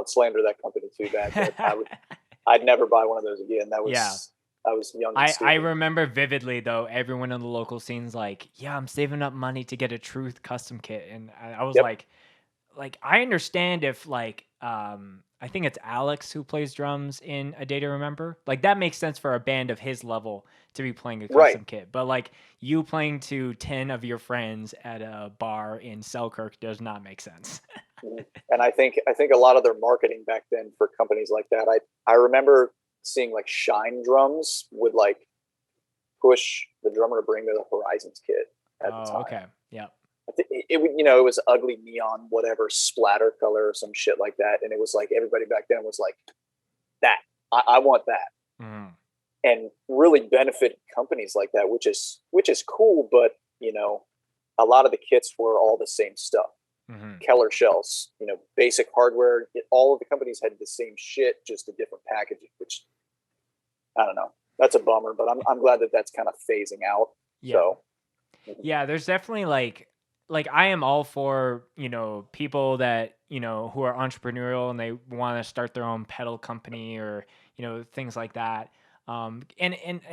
slander that company too bad, but I'd never buy one of those again. That was I was young. And I remember vividly though, everyone in the local scene's like, yeah, I'm saving up money to get a Truth custom kit. And I was like, I understand if like, I think it's Alex who plays drums in A Day to Remember. Like that makes sense for a band of his level to be playing a custom kit. But like you playing to 10 of your friends at a bar in Selkirk does not make sense. And I think a lot of their marketing back then for companies like that, I remember seeing like Shine Drums would like push the drummer to bring me the Horizons kit at the time. Okay. Yeah. It was ugly neon, whatever, splatter color or some shit like that. And it was like, everybody back then was like, that, I want that. Mm. And really benefited companies like that, which is cool. But, a lot of the kits were all the same stuff. Mm-hmm. Keller shells, basic hardware. All of the companies had the same shit, just a different packaging, which I don't know. That's a bummer, but I'm glad that that's kind of phasing out. Yeah. So. Yeah, there's definitely like I am all for, people that, who are entrepreneurial and they want to start their own pedal company or, things like that. And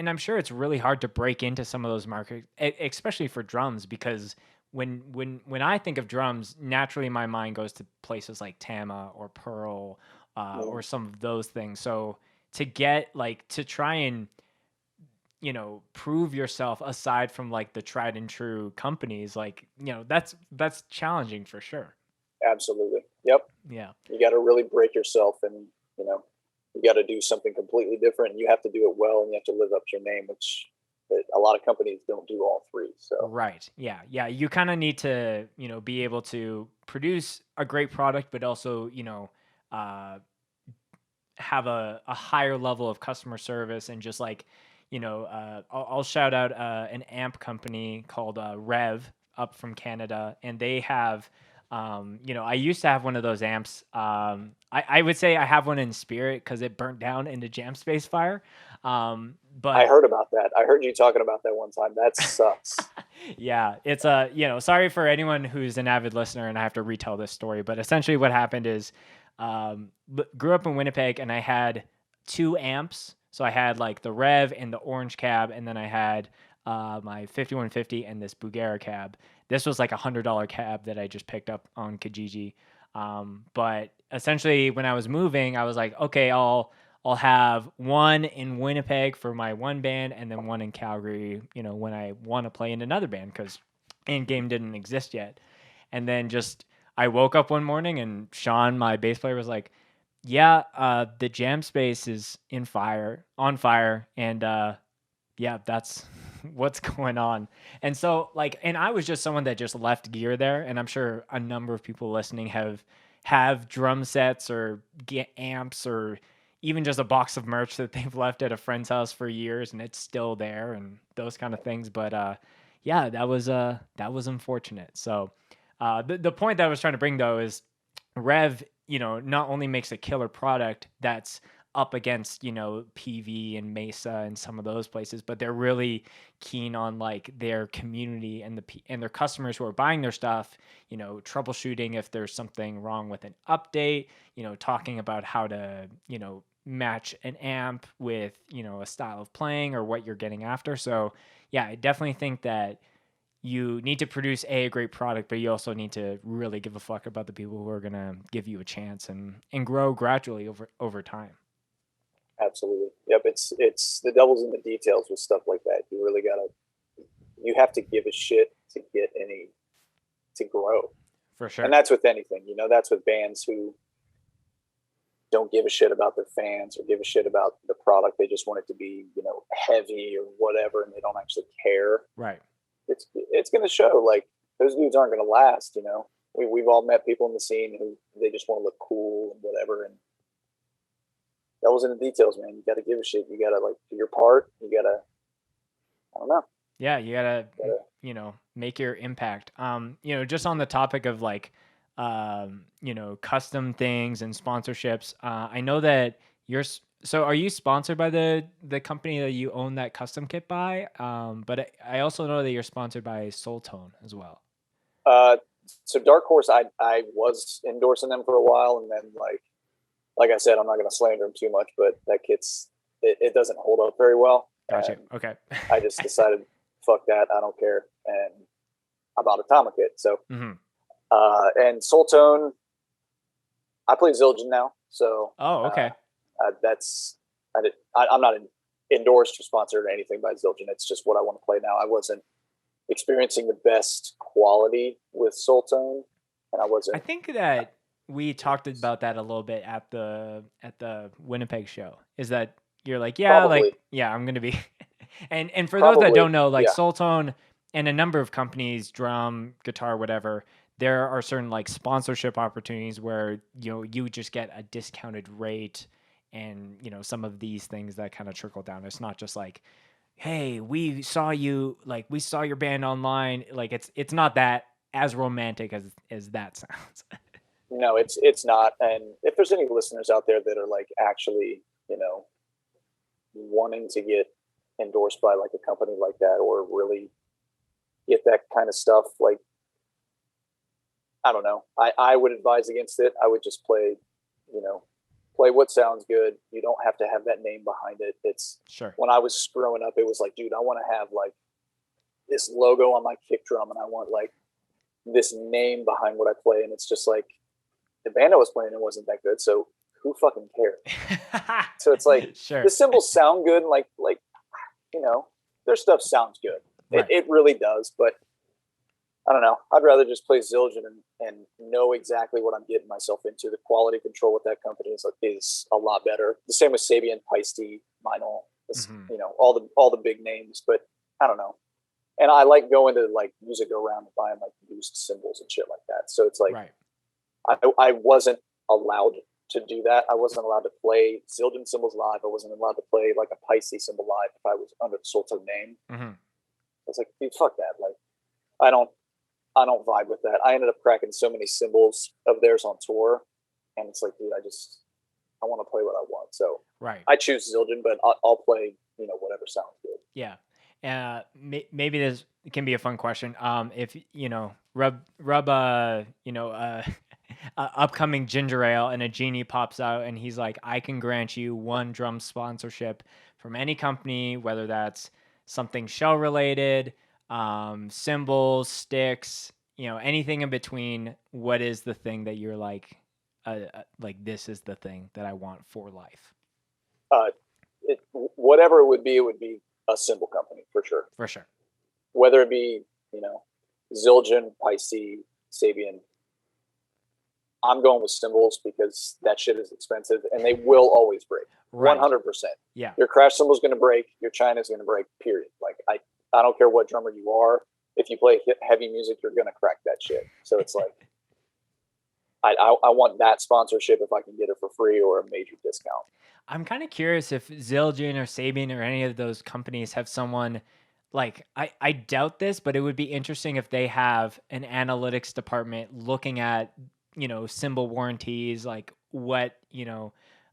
I'm sure it's really hard to break into some of those markets, especially for drums, because when I think of drums, naturally my mind goes to places like Tama or Pearl, or some of those things. So to get to try and, prove yourself aside from like the tried and true companies, that's challenging for sure. Absolutely. Yep. Yeah. You got to really break yourself, and, you got to do something completely different. You have to do it well, and you have to live up to your name, which a lot of companies don't do all three. So right. Yeah. You kind of need to, be able to produce a great product, but also, have a higher level of customer service and just like, I'll shout out an amp company called Rev up from Canada, and they have, I used to have one of those amps. I would say I have one in spirit because it burnt down in the Jam Space fire. But I heard about that. I heard you talking about that one time. That sucks. Yeah, it's sorry for anyone who's an avid listener and I have to retell this story, but essentially what happened is, grew up in Winnipeg and I had 2 amps. So I had like the Rev and the orange cab, and then I had my 5150 and this Bugera cab. This was like $100 cab that I just picked up on Kijiji. But essentially when I was moving, I was like, okay, I'll have one in Winnipeg for my one band and then one in Calgary, when I want to play in another band, because in-game didn't exist yet. And then I woke up one morning and Sean, my bass player, was like, yeah, the Jam Space is on fire. And yeah, that's what's going on. And so and I was just someone that just left gear there. And I'm sure a number of people listening have drum sets or amps or even just a box of merch that they've left at a friend's house for years and it's still there and those kind of things. But yeah, that was unfortunate. So the point that I was trying to bring though is Rev, not only makes a killer product that's up against, PV and Mesa and some of those places, but they're really keen on like their community and their customers who are buying their stuff, troubleshooting if there's something wrong with an update, talking about how to, match an amp with, a style of playing or what you're getting after. So yeah, I definitely think that you need to produce a great product, but you also need to really give a fuck about the people who are going to give you a chance and grow gradually over time. Absolutely. Yep. It's the devil's in the details with stuff like that. You have to give a shit to get to grow. For sure. And that's with anything, that's with bands who don't give a shit about their fans or give a shit about the product. They just want it to be, heavy or whatever, and they don't actually care. Right. It's going to show. Like, those dudes aren't going to last. We've all met people in the scene who they just want to look cool and whatever. And that was in the details, man. You got to give a shit. You got to do your part. You got to, I don't know. Yeah, you gotta make your impact. Just on the topic of custom things and sponsorships. I know that so are you sponsored by the company that you own that custom kit by? But I also know that you're sponsored by Soultone as well. So Dark Horse, I was endorsing them for a while, and then like I said, I'm not going to slander them too much, but that it doesn't hold up very well. Gotcha. Okay. I just decided, fuck that, I don't care, and I bought Atomic Kit. So, and Soultone, I play Zildjian now. So, okay. I'm not endorsed or sponsored or anything by Zildjian. It's just what I want to play now. I wasn't experiencing the best quality with Soultone, and I wasn't. I think that we talked about that a little bit at the Winnipeg show. Is that you're like, yeah, probably. I'm gonna be, and for probably. Those that don't know, like Soultone and a number of companies, drum, guitar, whatever, there are certain like sponsorship opportunities where you just get a discounted rate, and some of these things that kind of trickle down. It's not just like, hey, we saw your band online. Like it's not that as romantic as that sounds. No, it's not. And if there's any listeners out there that are like actually, wanting to get endorsed by like a company like that, or really get that kind of stuff, like, I don't know. I would advise against it. I would just play what sounds good. You don't have to have that name behind it. It's sure. When I was growing up, it was like, dude, I want to have like this logo on my kick drum, and I want like this name behind what I play. And it's just like, the band I was playing, it wasn't that good. So who fucking cares? So it's like, sure. The cymbals sound good. Like, their stuff sounds good. Right. It really does. But I don't know. I'd rather just play Zildjian and know exactly what I'm getting myself into. The quality control with that company is a lot better. The same with Sabian, Paiste, Meinl, all the big names. But I don't know. And I like going to like Music Go Round and buying like used cymbals and shit like that. So it's like, right. I wasn't allowed to do that. I wasn't allowed to play Zildjian cymbals live. I wasn't allowed to play like a Paiste cymbal live if I was under the Soultone name. I was like, dude, fuck that. Like, I don't vibe with that. I ended up cracking so many cymbals of theirs on tour, and it's like, dude, I want to play what I want. So right. I choose Zildjian, but I'll play, whatever sounds good. Yeah. Maybe this can be a fun question. If rub upcoming ginger ale and a genie pops out and he's like, I can grant you one drum sponsorship from any company, whether that's something show related, cymbals, sticks, anything in between. What is the thing that you're like this is the thing that I want for life? Whatever it would be a cymbal company for sure. For sure. Whether it be, Zildjian, Paiste, Sabian, I'm going with cymbals because that shit is expensive and they will always break. Right. 100%. Yeah. Your crash cymbal is going to break. Your China is going to break, period. Like, I don't care what drummer you are. If you play heavy music, you're going to crack that shit. So it's like, I want that sponsorship if I can get it for free or a major discount. I'm kind of curious if Zildjian or Sabian or any of those companies have someone like, I doubt this, but it would be interesting if they have an analytics department looking at, cymbal warranties, like what's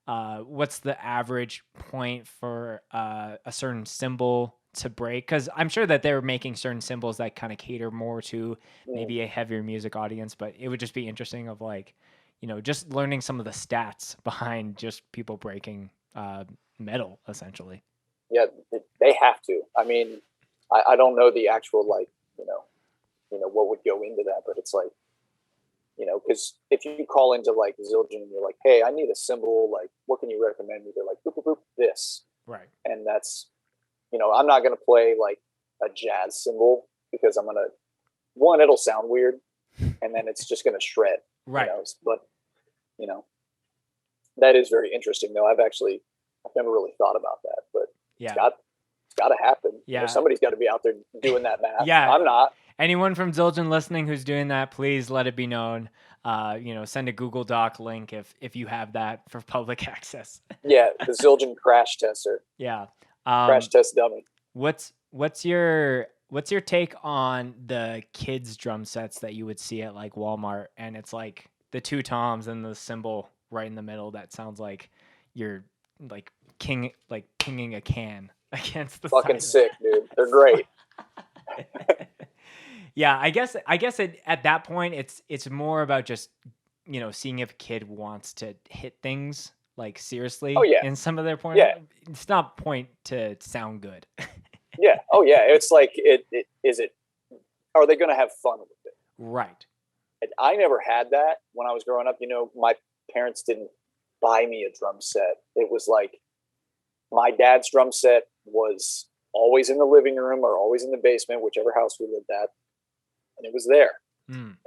the average point for a certain cymbal to break? Because I'm sure that they're making certain cymbals that kind of cater more to maybe a heavier music audience, but it would just be interesting of like, just learning some of the stats behind just people breaking metal, essentially. Yeah, they have to. I mean, I don't know the actual, like, what would go into that, but it's like, because if you call into like Zildjian and you're like, hey, I need a cymbal, like, what can you recommend me? They're like, boop, boop, boop, this. Right. And that's, I'm not going to play like a jazz cymbal because I'm going to, one, it'll sound weird, and then it's just going to shred. Right. But, that is very interesting though. I've never really thought about that, but yeah, it's got to happen. Yeah. Somebody's got to be out there doing that math. Yeah. I'm not. Anyone from Zildjian listening who's doing that, please let it be known. Send a Google Doc link if you have that for public access. Yeah, the Zildjian crash tester. Yeah. Crash test dummy. What's your what's your take on the kids drum sets that you would see at like Walmart, and it's like the two toms and the cymbal right in the middle that sounds like you're like pinging a can against the Fucking side. sick, dude. They're great. Yeah, I guess at that point it's more about just, you know, seeing if a kid wants to hit things like seriously Oh, yeah. in some of their point. Yeah. It's not point to sound good. Yeah. Oh yeah. It's like are they going to have fun with it? Right. And I never had that when I was growing up. You know, my parents didn't buy me a drum set. It was like my dad's drum set was always in the living room or always in the basement, whichever house we lived at. And it was there.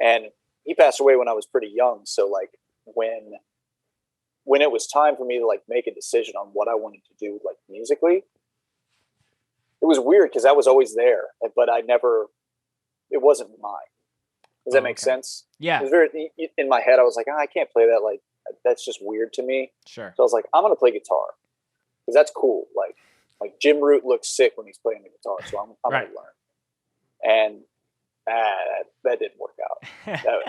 And he passed away when I was pretty young. So like when it was time for me to like make a decision on what I wanted to do, like musically, it was weird because I was always there, but it wasn't mine. Does that make sense? Yeah. It was very, in my head, I was like, I can't play that. Like, that's just weird to me. Sure. So I was like, I'm going to play guitar because that's cool. Like Jim Root looks sick when he's playing the guitar. So I'm going to learn. And that didn't work out.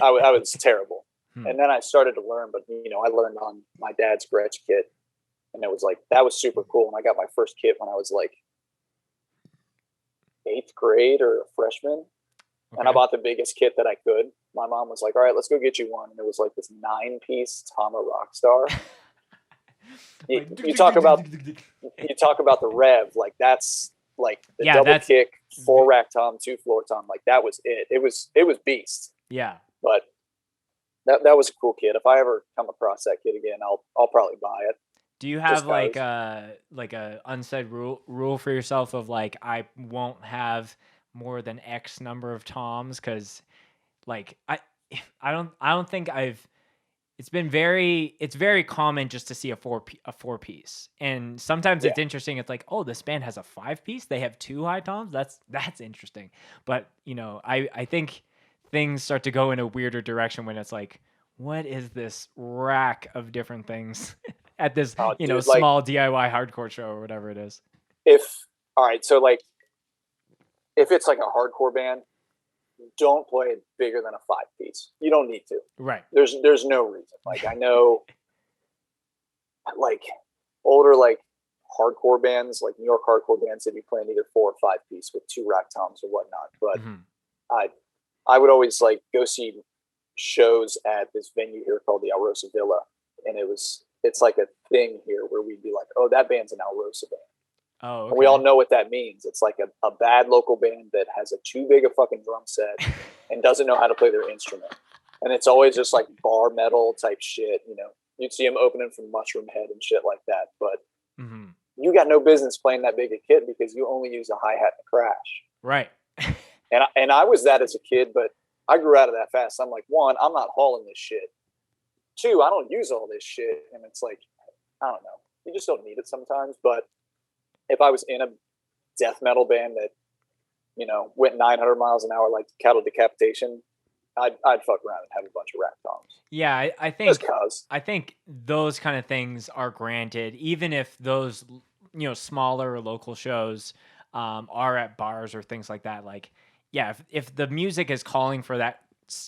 I was terrible. And then I started to learn, but you know, I learned on my dad's Gretsch kit, and it was like, that was super cool. And I got my first kit when I was like 8th grade or a freshman. Okay. And I bought the biggest kit that I could. My mom was like, all right, let's go get you one. And it was like this 9-piece Tama Rockstar. you talk about the rev, like that's like the double kick, 4-rack tom, 2-floor tom. Like that was it. It was beast. Yeah. But that was a cool kit. If I ever come across that kit again, I'll probably buy it. Do you have like a unsaid rule for yourself of like, I won't have more than X number of toms? Because like I don't think it's very common just to see a 4-piece, and sometimes it's interesting. It's like, oh, this band has a 5-piece, they have 2 high toms. That's interesting. But you know, I think things start to go in a weirder direction when it's like, what is this rack of different things at this small like, DIY hardcore show or whatever it is? All right, so like if it's like a hardcore band, don't play it bigger than a 5-piece. You don't need to. Right. There's no reason. Like I know like older like hardcore bands, like New York hardcore bands, they'd be playing either 4 or 5-piece with 2-rack toms or whatnot. But I would always like go see shows at this venue here called the Alrosa Villa. And it's like a thing here where we'd be like, oh, that band's an Alrosa band. Oh, okay. And we all know what that means. It's like a bad local band that has a too big a fucking drum set and doesn't know how to play their instrument. And it's always just like bar metal type shit. You know, you'd see them opening from Mushroom Head and shit like that. But you got no business playing that big a kit because you only use a hi-hat and a crash. Right. And I was that as a kid, but I grew out of that fast. I'm like, 1, I'm not hauling this shit. 2, I don't use all this shit. And it's like, I don't know. You just don't need it sometimes. But if I was in a death metal band that, you know, went 900 miles an hour like Cattle Decapitation, I'd fuck around and have a bunch of rack toms. Yeah, I think those kind of things are granted, even if those, you know, smaller or local shows are at bars or things like that. Like, yeah, if the music is calling for that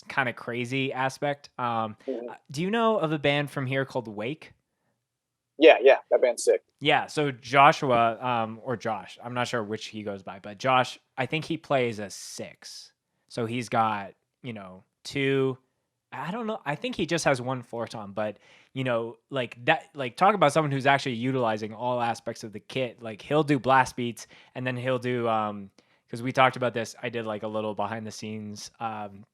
kind of crazy aspect. Do you know of a band from here called Wake? Yeah, that band's sick. Yeah, so Joshua, or Josh, I'm not sure which he goes by, but Josh, I think he plays a 6. So he's got, you know, 2, I don't know, I think he just has 1 floor tom, but, you know, like that, like talk about someone who's actually utilizing all aspects of the kit. Like he'll do blast beats, and then he'll do, because we talked about this, I did like a little behind the scenes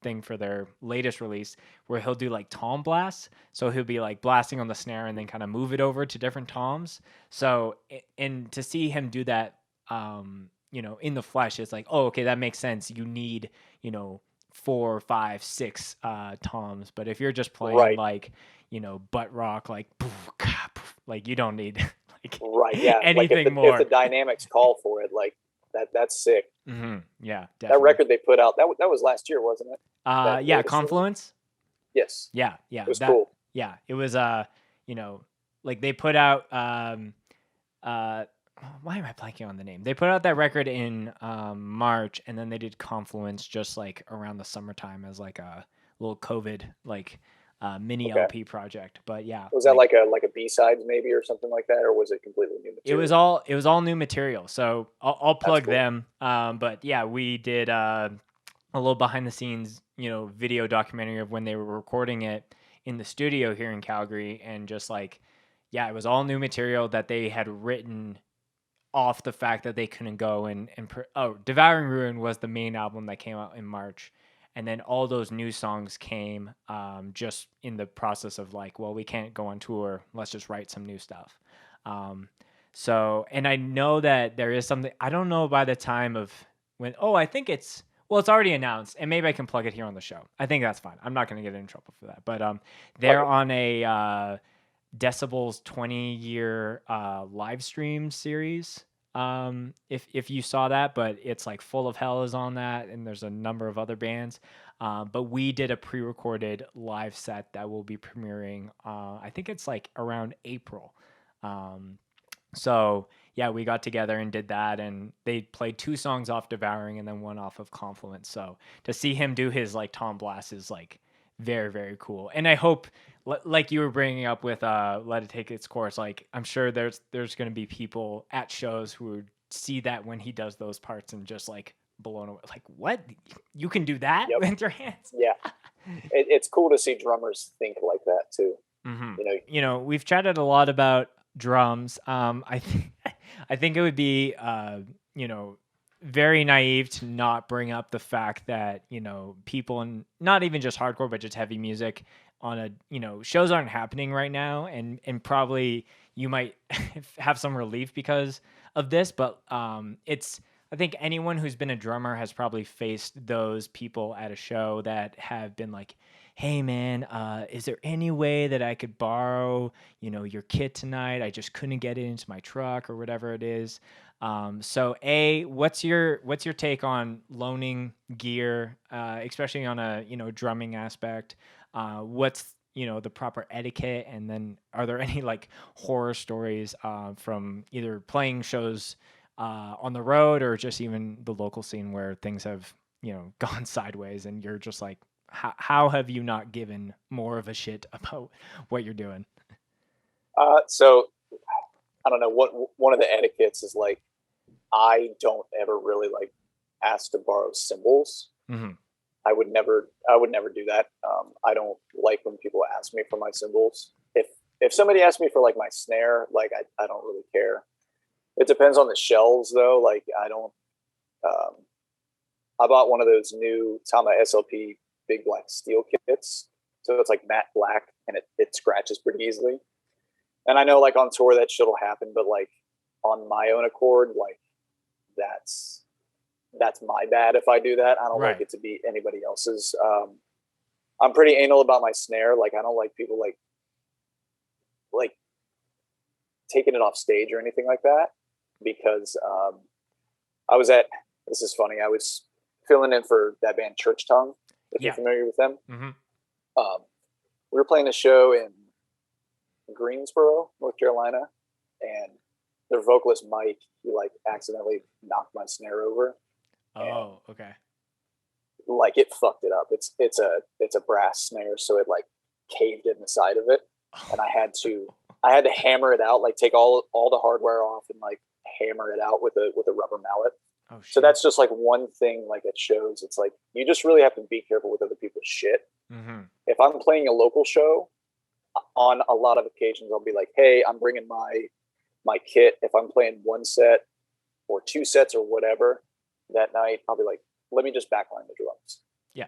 thing for their latest release where he'll do like tom blasts. So he'll be like blasting on the snare and then kind of move it over to different toms. So, and to see him do that, you know, in the flesh, it's like, oh, okay, that makes sense. You need, you know, 4, 5, 6 toms. But if you're just playing like, you know, butt rock, like you don't need like anything like more. If the dynamics call for it, like that's sick. Yeah, definitely. That record they put out, that was last year, wasn't it? Yeah, Confluence. Yes. Yeah. It was cool. Yeah, it was. You know, like they put out. why am I blanking on the name? They put out that record in March, and then they did Confluence just like around the summertime as like a little COVID like mini Okay. LP project. But yeah, Was that like a B-sides maybe or something like that, or was it completely new material? it was all new material. So I'll plug cool. them. But yeah, we did a little behind the scenes, video documentary of when they were recording it in the studio here in Calgary, and just like, yeah, it was all new material that they had written off the fact that they couldn't go Devouring Ruin was the main album that came out in March, and then all those new songs came just in the process of like, well, we can't go on tour, let's just write some new stuff. So, and I know that there is something, I don't know by the time of when, I think it's already announced, and maybe I can plug it here on the show. I think that's fine. I'm not going to get in trouble for that, but they're on a Decibel's 20-year live stream series. If you saw that, but it's like Full of Hell is on that, and there's a number of other bands. But we did a pre-recorded live set that will be premiering. I think it's like around April. So yeah, we got together and did that, and they played 2 songs off Devouring and then 1 off of Confluence. So to see him do his like Tom Blast is like very, very cool. And I hope, like you were bringing up with Let It Take Its Course, like I'm sure there's going to be people at shows who would see that when he does those parts and just like blown away, like, what, you can do that with your hands? Yeah. It's cool to see drummers think like that too. Mm-hmm. We've chatted a lot about drums. I think it would be very naive to not bring up the fact that people, and not even just hardcore but just heavy music on a shows aren't happening right now, and probably you might have some relief because of this, but I think anyone who's been a drummer has probably faced those people at a show that have been like, hey man, is there any way that I could borrow, your kit tonight? I just couldn't get it into my truck or whatever it is. So what's your take on loaning gear, especially on a, drumming aspect? What's, the proper etiquette? And then are there any like horror stories, from either playing shows, on the road or just even the local scene where things have, gone sideways and you're just like, how have you not given more of a shit about what you're doing? So I don't know, one of the etiquettes is like, I don't ever really like ask to borrow cymbals. Mm-hmm. I would never do that. I don't like when people ask me for my cymbals. If somebody asks me for like my snare, like I don't really care. It depends on the shells though. Like I don't, I bought one of those new Tama SLP big black steel kits. So it's like matte black and it scratches pretty easily. And I know like on tour that shit'll happen, but like on my own accord, like that's my bad if I do that. I don't like it to be anybody else's. I'm pretty anal about my snare. Like I don't like people like taking it off stage or anything like that, because this is funny. I was filling in for that band Church Tongue, if you're familiar with them. Mm-hmm. We were playing a show in Greensboro, North Carolina, and their vocalist Mike, he like accidentally knocked my snare over. Oh, okay. Like it fucked it up. It's a brass snare, so it like caved in the side of it, and I had to hammer it out, like take all the hardware off and like hammer it out with a rubber mallet. Oh, shit. So that's just like one thing. Like it shows, it's like you just really have to be careful with other people's shit. Mm-hmm. If I'm playing a local show, on a lot of occasions, I'll be like, hey, I'm bringing my kit. If I'm playing 1 set or 2 sets or whatever that night, I'll be like, let me just backline the drums. Yeah.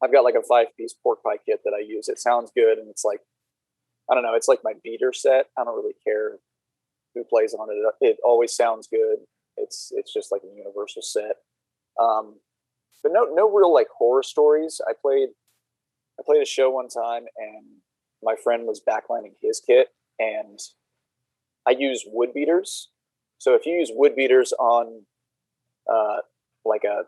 I've got like a 5-piece pork pie kit that I use. It sounds good. And it's like, I don't know, it's like my beater set. I don't really care who plays on it. It always sounds good. It's just like a universal set. But no real like horror stories. I played a show one time and my friend was backlining his kit, and I use wood beaters. So if you use wood beaters on like a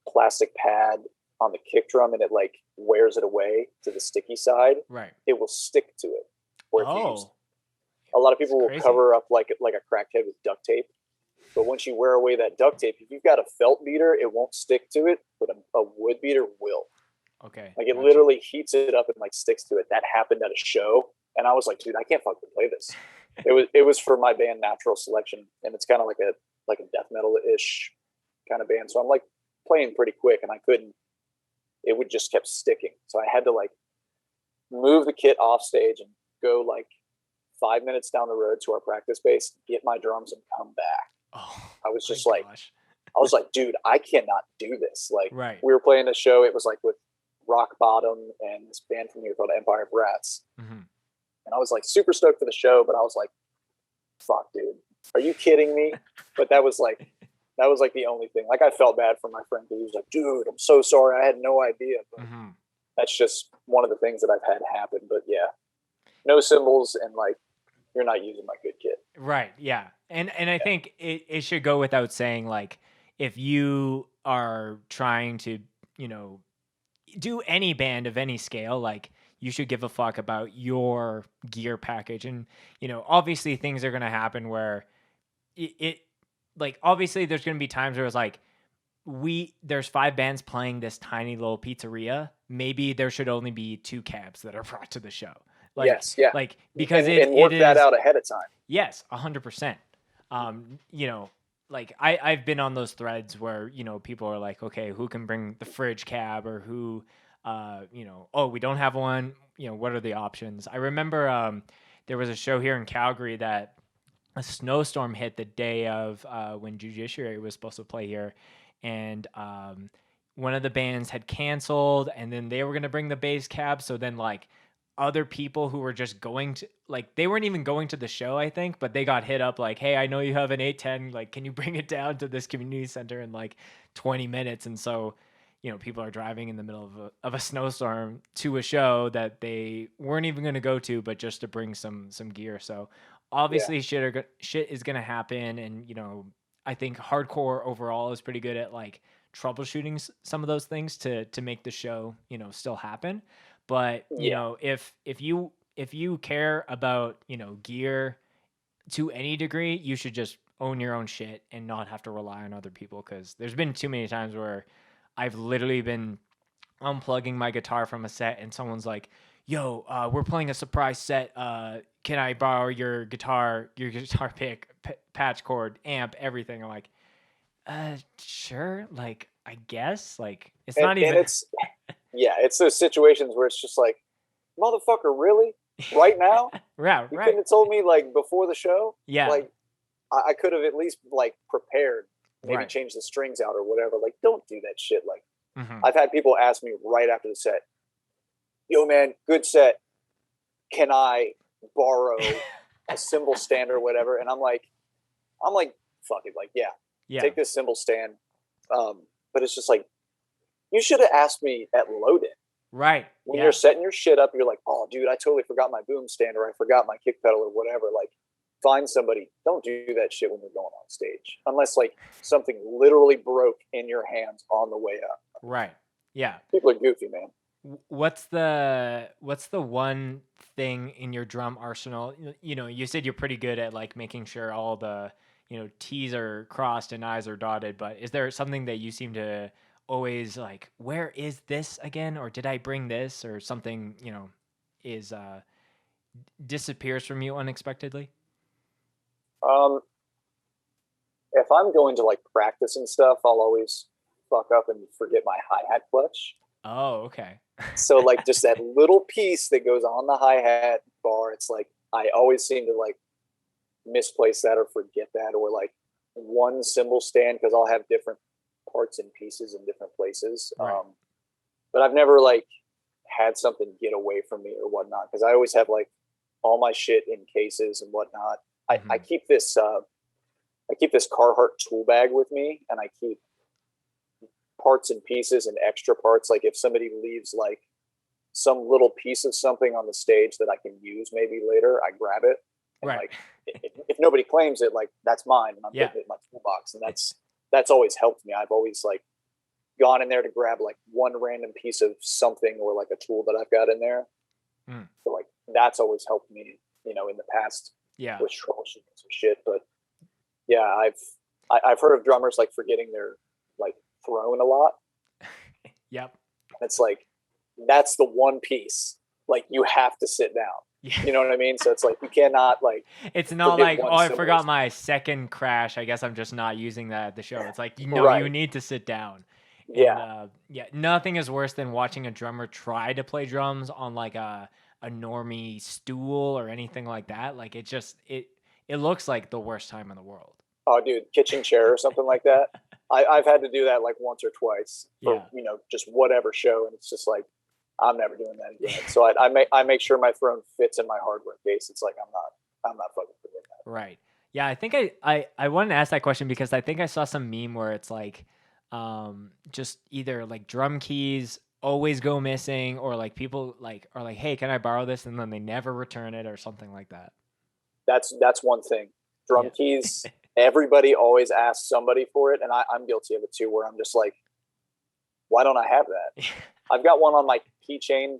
plastic pad on the kick drum and it like wears it away to the sticky side, right, it will stick to it. Or A lot of people will crazy. cover up like a cracked head with duct tape. But once you wear away that duct tape, if you've got a felt beater, it won't stick to it, but a wood beater will. Okay. Like it literally heats it up and like sticks to it. That happened at a show, and I was like, dude, I can't fucking play this. It was for my band Natural Selection, and it's kind of like a death metal-ish kind of band. So I'm like playing pretty quick, and I couldn't. It would just kept sticking. So I had to like move the kit off stage and go like 5 minutes down the road to our practice space, get my drums, and come back. Oh, I was just like, dude, I cannot do this. Like, we were playing a show. It was like with Rock Bottom and this band from here called Empire of Rats. Mm-hmm. And I was like super stoked for the show, but I was like, fuck, dude, are you kidding me? But that was like the only thing. Like, I felt bad for my friend because he was like, dude, I'm so sorry. I had no idea. But that's just one of the things that I've had happen. But yeah, no cymbals, and like, you're not using my good kit. Right. Yeah. And I think it should go without saying, like, if you are trying to, you know, do any band of any scale, like, you should give a fuck about your gear package. And, you know, obviously things are going to happen where it like, obviously there's going to be times where it's like, there's 5 bands playing this tiny little pizzeria. Maybe there should only be 2 cabs that are brought to the show. Like, yes, yeah. Like, because and work that out ahead of time. Yes, 100%. You know, like I've been on those threads where, you know, people are like, okay, who can bring the fridge cab, or who, you know, oh, we don't have one. You know, what are the options? I remember there was a show here in Calgary that a snowstorm hit the day of when Judiciary was supposed to play here, and one of the bands had canceled, and then they were going to bring the bass cab. So then, like, other people who were just going to, like, they weren't even going to the show, I think, but they got hit up like, hey, I know you have an 810, like, can you bring it down to this community center in like 20 minutes? And so, you know, people are driving in the middle of a snowstorm to a show that they weren't even going to go to, but just to bring some gear. So obviously shit is going to happen. And, you know, I think hardcore overall is pretty good at like troubleshooting some of those things to make the show, you know, still happen. But, you know, if you care about, you know, gear to any degree, you should just own your own shit and not have to rely on other people. Because there's been too many times where I've literally been unplugging my guitar from a set and someone's like, yo, we're playing a surprise set. Can I borrow your guitar pick, patch cord, amp, everything? I'm like, sure. Like, I guess. Like, it's not even... And it's... Yeah, it's those situations where it's just like, motherfucker, really? Right now? Right. You couldn't have told me like before the show? Yeah. Like, I could have at least like prepared, maybe change the strings out or whatever. Like, don't do that shit. Like, I've had people ask me right after the set, yo man, good set. Can I borrow a cymbal stand or whatever? And I'm like, fuck it. Like, yeah. Take this cymbal stand. But it's just like, you should have asked me at load-in. Right. When you're setting your shit up, you're like, oh, dude, I totally forgot my boom stand, or I forgot my kick pedal, or whatever. Like, find somebody. Don't do that shit when you're going on stage. Unless, like, something literally broke in your hands on the way up. Right. Yeah. People are goofy, man. What's the one thing in your drum arsenal? You know, you said you're pretty good at, like, making sure all the, you know, T's are crossed and I's are dotted, but is there something that you seem to always like, where is this again, or did I bring this, or something, you know, is disappears from you unexpectedly? If I'm going to like practice and stuff, I'll always fuck up and forget my hi-hat clutch. Oh, okay. So like just that little piece that goes on the hi-hat bar, it's like I always seem to like misplace that or forget that, or like one cymbal stand, because I'll have different parts and pieces in different places. Right. But I've never like had something get away from me or whatnot, because I always have like all my shit in cases and whatnot. I keep this Carhartt tool bag with me, and I keep parts and pieces and extra parts. Like if somebody leaves like some little piece of something on the stage that I can use maybe later, I grab it. And right. Like if nobody claims it, like that's mine, and I'm putting it in my toolbox, and that's always helped me. I've always like gone in there to grab like one random piece of something, or like a tool that I've got in there. So like that's always helped me, you know, in the past with troubleshooting some shit. But yeah, I've heard of drummers like forgetting their like throne a lot. Yep. It's like, that's the one piece. Like, you have to sit down. Yeah. You know what I mean? So it's like, you cannot like. It's not like, oh, I forgot my second crash. I guess I'm just not using that at the show. It's like, you need to sit down. Yeah. And, nothing is worse than watching a drummer try to play drums on like a normie stool or anything like that. Like, it just it looks like the worst time in the world. Oh, dude, kitchen chair or something like that. I've had to do that like once or twice for just whatever show, and it's just like, I'm never doing that again. So I make sure my throne fits in my hardware case. It's like, I'm not fucking forgetting that. Right. Yeah, I think I wanted to ask that question because I think I saw some meme where it's like, just either like drum keys always go missing, or like people like are like, hey, can I borrow this, and then they never return it or something like that. That's one thing. Drum keys. Everybody always asks somebody for it, and I'm guilty of it too. Where I'm just like, why don't I have that? I've got one on my keychain,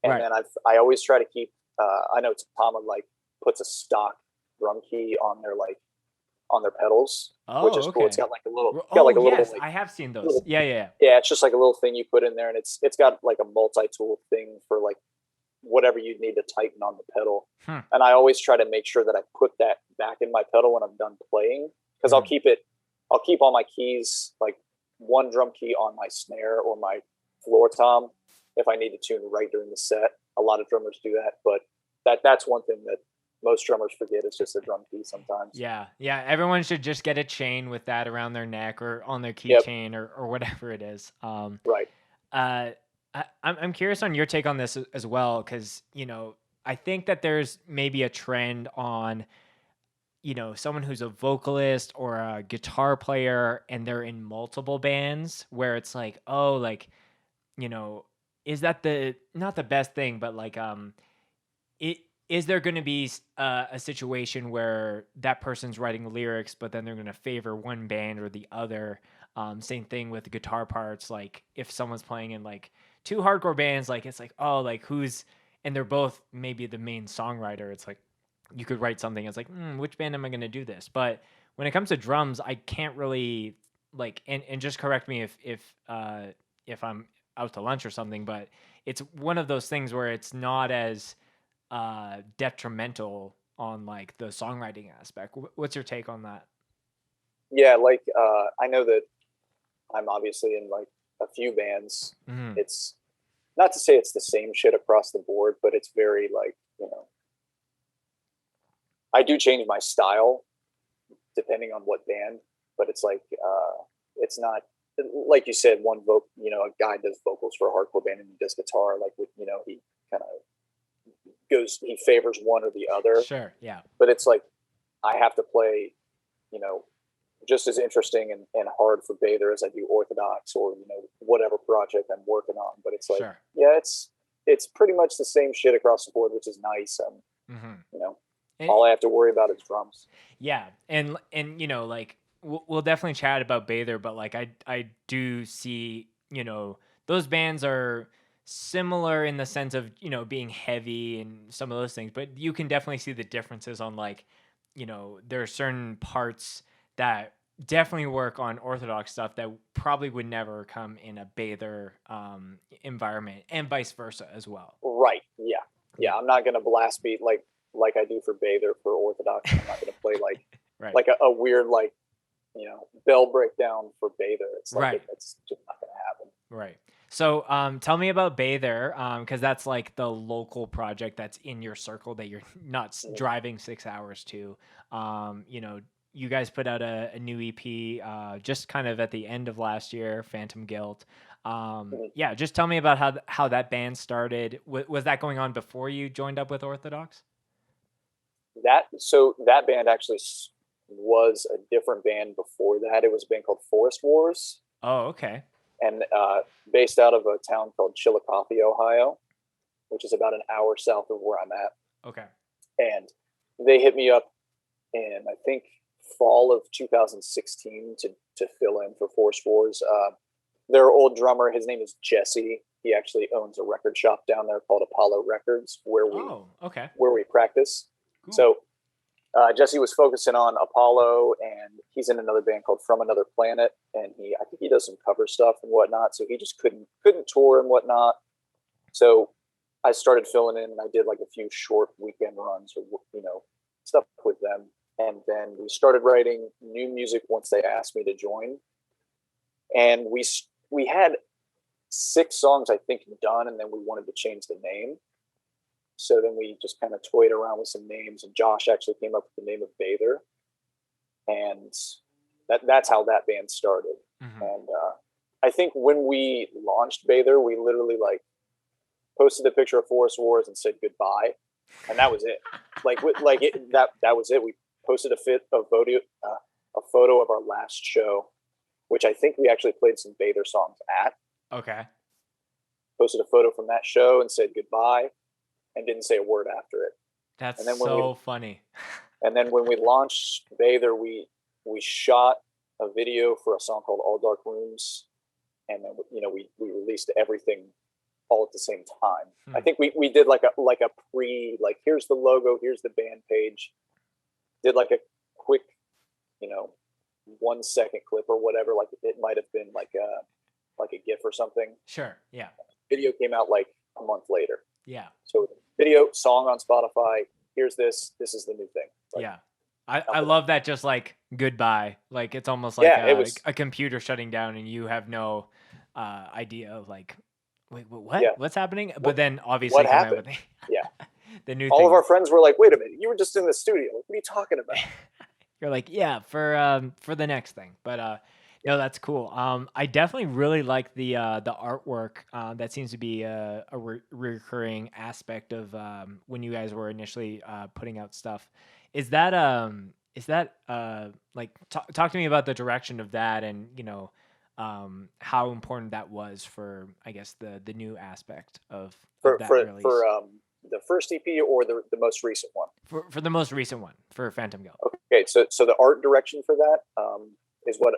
and then I always try to keep. I know Tama like puts a stock drum key on their pedals, which is cool. It's got like a little. Like, I have seen those. Yeah. It's just like a little thing you put in there, and it's got like a multi-tool thing for like whatever you need to tighten on the pedal. And I always try to make sure that I put that back in my pedal when I'm done playing, because I'll keep all my keys, like one drum key on my snare or my floor tom if I need to tune right during the set. A lot of drummers do that, but that's one thing that most drummers forget, is just a drum key sometimes. Yeah. Everyone should just get a chain with that around their neck or on their keychain or whatever it is. Right. I'm curious on your take on this as well, because I think that there's maybe a trend on someone who's a vocalist or a guitar player and they're in multiple bands, where it's like, oh, like, is that not the best thing, but like is there going to be a situation where that person's writing lyrics, but then they're going to favor one band or the other? Same thing with guitar parts. Like, if someone's playing in like two hardcore bands, like, it's like, oh, like and they're both maybe the main songwriter. It's like, you could write something. It's like, which band am I going to do this? But when it comes to drums, I can't really like, and just correct me if I'm out to lunch or something, but it's one of those things where it's not as detrimental on like the songwriting aspect. What's your take on that? Yeah, like I know that I'm obviously in like a few bands. It's not to say it's the same shit across the board, but it's very like, I do change my style depending on what band, but it's like it's not like you said, one a guy does vocals for a hardcore band and he does guitar, like with, he kind of he favors one or the other. Sure, yeah. But it's like, I have to play, just as interesting and hard for Bather as I do Orthodox or, whatever project I'm working on. But it's like, it's pretty much the same shit across the board, which is nice. And all I have to worry about is drums. Yeah. And like, we'll definitely chat about Bather, but like, I do see, those bands are similar in the sense of, being heavy and some of those things, but you can definitely see the differences on like, there are certain parts that definitely work on Orthodox stuff that probably would never come in a Bather environment, and vice versa as well. Right. Yeah. I'm not going to blast beat like I do for Bather for Orthodox. I'm not going to play like like a weird like bell breakdown for Bather. It's like it's just not going to happen. Right. So tell me about Bather, because that's like the local project that's in your circle that you're not driving 6 hours to. You guys put out a new EP just kind of at the end of last year, Phantom Guilt. Yeah, just tell me about how that band started. Was that going on before you joined up with Orthodox? That band actually was a different band before that. It was a band called Forest Wars. Oh, okay. And based out of a town called Chillicothe, Ohio, which is about an hour south of where I'm at. Okay. And they hit me up in, I think, fall of 2016 to fill in for Forest Wars. Their old drummer, his name is Jesse. He actually owns a record shop down there called Apollo Records, where we practice. Cool. So Jesse was focusing on Apollo, and he's in another band called From Another Planet, and I think he does some cover stuff and whatnot. So he just couldn't tour and whatnot. So I started filling in, and I did like a few short weekend runs or stuff with them. And then we started writing new music once they asked me to join. And we had 6 songs, I think, done, and then we wanted to change the name. So then we just kind of toyed around with some names, and Josh actually came up with the name of Bather. And that's how that band started. Mm-hmm. And I think when we launched Bather, we literally like posted a picture of Forest Wars and said goodbye. And that was it. That was it. We posted a photo of our last show, which I think we actually played some Bather songs at. Okay. Posted a photo from that show and said goodbye and didn't say a word after it. That's so funny. And then when we launched Bather, we shot a video for a song called All Dark Rooms. And then, we released everything all at the same time. I think we did like a pre, like, here's the logo, here's the band page. Did like a quick, 1 second clip or whatever. Like it might have been like a GIF or something. Sure. Yeah. Video came out like a month later. Yeah. So video, song on Spotify. Here's this is the new thing. Like, yeah. I love that. Just like goodbye. Like it's almost like a computer shutting down and you have no idea of like, wait, what? Yeah. What's happening? But then obviously what happened? The new all thing. Of our friends were like, wait a minute, you were just in the studio. What are you talking about? You're like, yeah, for the next thing. But no, that's cool. I definitely really like the artwork. That seems to be a recurring aspect of when you guys were initially putting out stuff. Is that like talk to me about the direction of that, and how important that was for, I guess, the new aspect of that release. For the first EP or the most recent one? For the most recent one, for Phantom Guild. Okay, so the art direction for that is what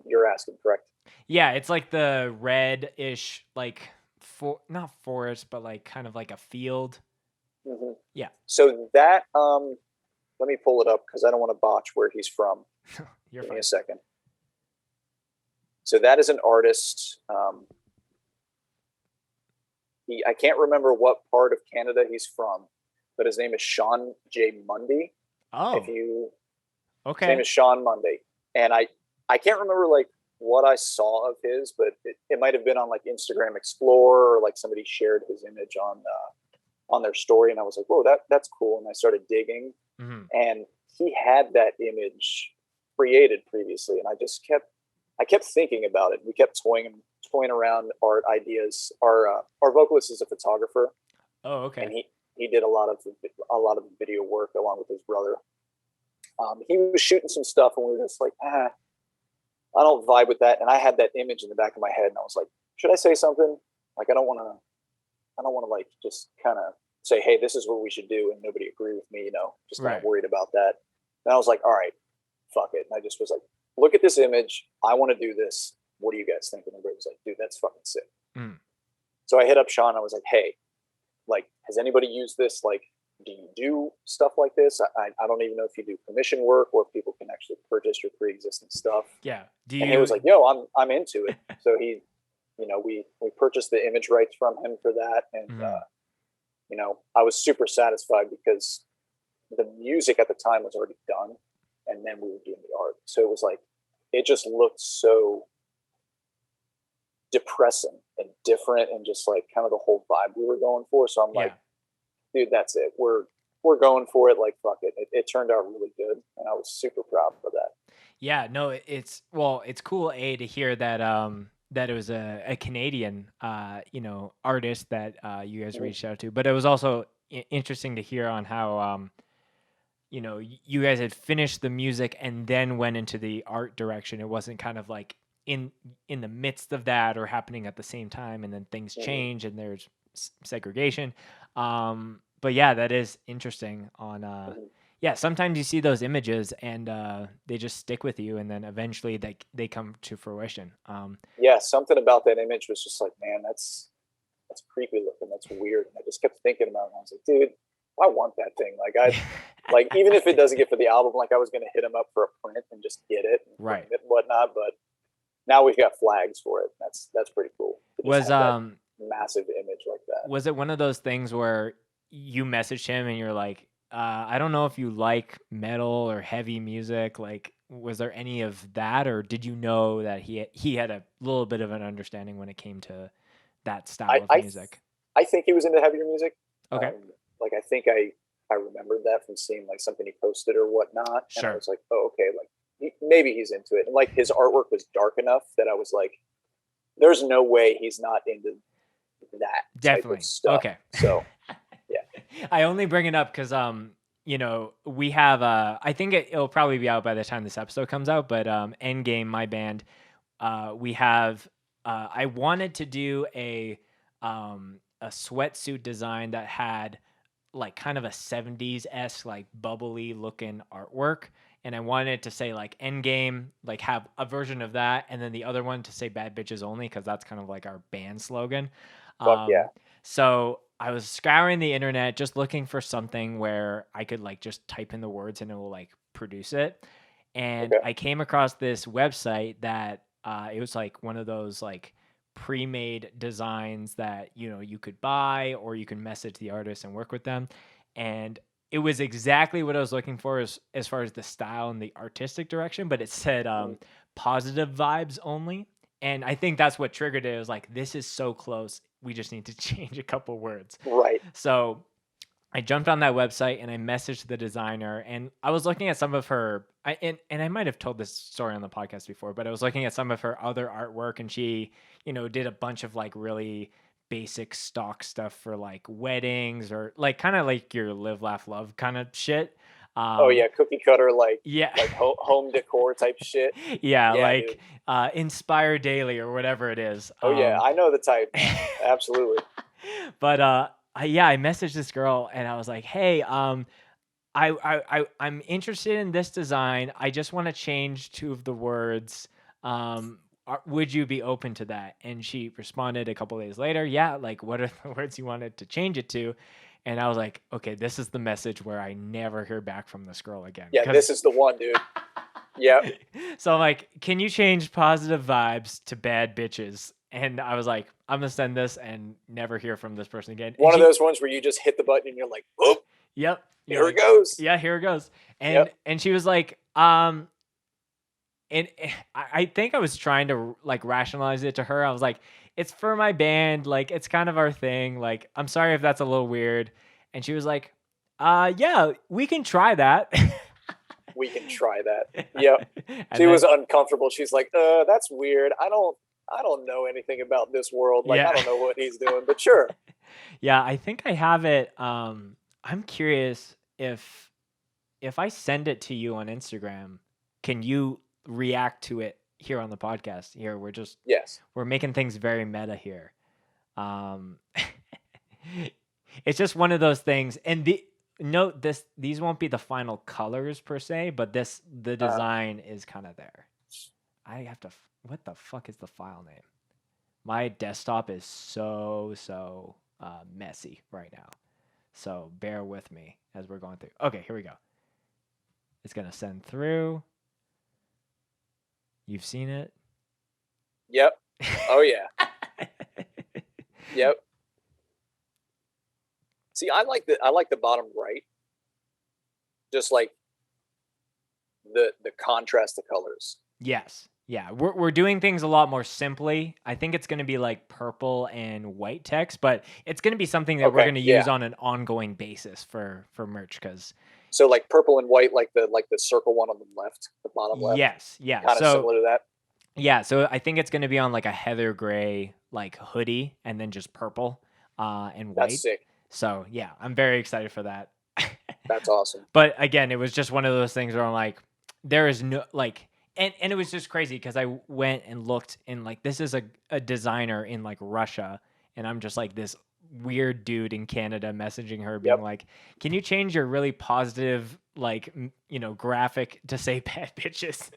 you're asking, correct? Yeah, it's like the red-ish, like not forest, but like kind of like a field. Mm-hmm. Yeah. So that let me pull it up because I don't want to botch where he's from. Give me a second. So that is an artist. I can't remember what part of Canada he's from, but his name is Sean J. Mundy. Oh. Okay. His name is Sean Mundy. And I can't remember like what I saw of his, but it might have been on like Instagram Explorer, or like somebody shared his image on their story. And I was like, whoa, that's cool. And I started digging, and he had that image created previously. And I kept thinking about it. We kept toying around art ideas. Our vocalist is a photographer. Oh, okay. And he did a lot of the video work along with his brother. He was shooting some stuff, and we were just like, I don't vibe with that. And I had that image in the back of my head, and I was like, should I say something? Like, I don't want to like just kind of say, hey, this is what we should do, and nobody agree with me, just kind of worried about that. And I was like, all right, fuck it. And I just was like, look at this image. I want to do this. What do you guys think? And everybody was like, dude, that's fucking sick. So I hit up Sean. I was like, hey, like, has anybody used this? Like, do you do stuff like this? I don't even know if you do commission work or if people can actually purchase your pre-existing stuff. Yeah. And he was like, yo, I'm into it. So he, we purchased the image rights from him for that. And, I was super satisfied because the music at the time was already done. And then we were doing the art. So it was like, it just looked so depressing and different, and just like kind of the whole vibe we were going for. So I'm like, dude, that's it. We're going for it. Like, fuck it. It turned out really good, and I was super proud of that. Yeah, no, it's cool to hear that that it was a Canadian artist that you guys reached out to, but it was also interesting to hear on how you guys had finished the music and then went into the art direction. It wasn't kind of like in the midst of that or happening at the same time, and then things change and there's segregation. But yeah, that is interesting on sometimes you see those images and they just stick with you, and then eventually they come to fruition. Something about that image was just like, man, that's creepy looking, that's weird. And I just kept thinking about it, and I was like, dude, I want that thing. Like even if it doesn't get for the album, like I was gonna hit him up for a print and just get it and Right. print it and whatnot. But now we've got flags for it. That's pretty cool. Was massive image like that. Was it one of those things where you messaged him and you're like, I don't know if you like metal or heavy music. Like, was there any of that, or did you know that he had a little bit of an understanding when it came to that style of music? I think he was into heavier music. Okay. Like I think I remembered that from seeing like something he posted or whatnot. Sure. And I was like, oh, okay, like maybe he's into it. And like his artwork was dark enough that I was like, there's no way he's not into that. Definitely. Type of stuff. Okay. So yeah. I only bring it up because you know, we have I think it'll probably be out by the time this episode comes out, but Endgame, my band, we have I wanted to do a sweatsuit design that had like kind of a 70s-esque like bubbly looking artwork, and I wanted to say like Endgame, like have a version of that, and then the other one to say Bad Bitches Only, because that's kind of like our band slogan. Fuck yeah. So I was scouring the internet just looking for something where I could like just type in the words and it will like produce it. And I came across this website that it was like one of those like pre-made designs that, you know, you could buy or you can message the artist and work with them. And it was exactly what I was looking for as far as the style and the artistic direction, but it said positive vibes only. And I think that's what triggered it. It was like, this is so close. We just need to change a couple words. Right. So I jumped on that website and I messaged the designer, and I was looking at some of her, and I might have told this story on the podcast before, but I was looking at some of her other artwork, and she, you know, did a bunch of like really basic stock stuff for like weddings or like kind of like your live, laugh, love kind of shit. Oh yeah, cookie cutter like yeah, like home decor type shit. Yeah, like Inspire Daily or whatever it is. Oh yeah, I know the type. Absolutely. But yeah, I messaged this girl and I was like, hey, I'm interested in this design. I just want to change two of the words. Would you be open to that? And she responded a couple days later, yeah, like what are the words you wanted to change it to? And I was like, okay, this is the message where I never hear back from this girl again. Yeah, this is the one, dude. Yeah. So I'm like, can you change positive vibes to bad bitches? And I was like, I'm going to send this and never hear from this person again. One of those ones where you just hit the button and you're like, whoop. Yep. Here it goes. Yeah, here it goes. And and she was like, and I think I was trying to like rationalize it to her. I was like, it's for my band. Like, it's kind of our thing. Like, I'm sorry if that's a little weird. And she was like, yeah, we can try that. We can try that. Yep. She was uncomfortable. She's like, that's weird. I don't know anything about this world. Like, I don't know what he's doing, but sure. Yeah, I think I have it. I'm curious if I send it to you on Instagram, can you react to it here on the podcast? Here, we're making things very meta here. It's just one of those things. And these won't be the final colors per se, but the design is kind of there. I have to. What the fuck is the file name? My desktop is so messy right now, so bear with me as we're going through. Okay, here we go. It's gonna send through. You've seen it? Yep. Oh yeah. Yep. See, I like the bottom right. Just like the contrast of colors. Yes. Yeah, we're doing things a lot more simply. I think it's going to be like purple and white text, but it's going to be something that we're going to use on an ongoing basis for merch. Because so like purple and white, like the circle one on the left, the bottom left. Yes, yeah, kind of similar to that. Yeah, so I think it's going to be on like a heather gray like hoodie, and then just purple and white. That's sick. So yeah, I'm very excited for that. That's awesome. But again, it was just one of those things where I'm like, there is no like. And it was just crazy because I went and looked and like, this is a designer in like Russia. And I'm just like this weird dude in Canada messaging her being like, can you change your really positive, like, you know, graphic to say bad bitches?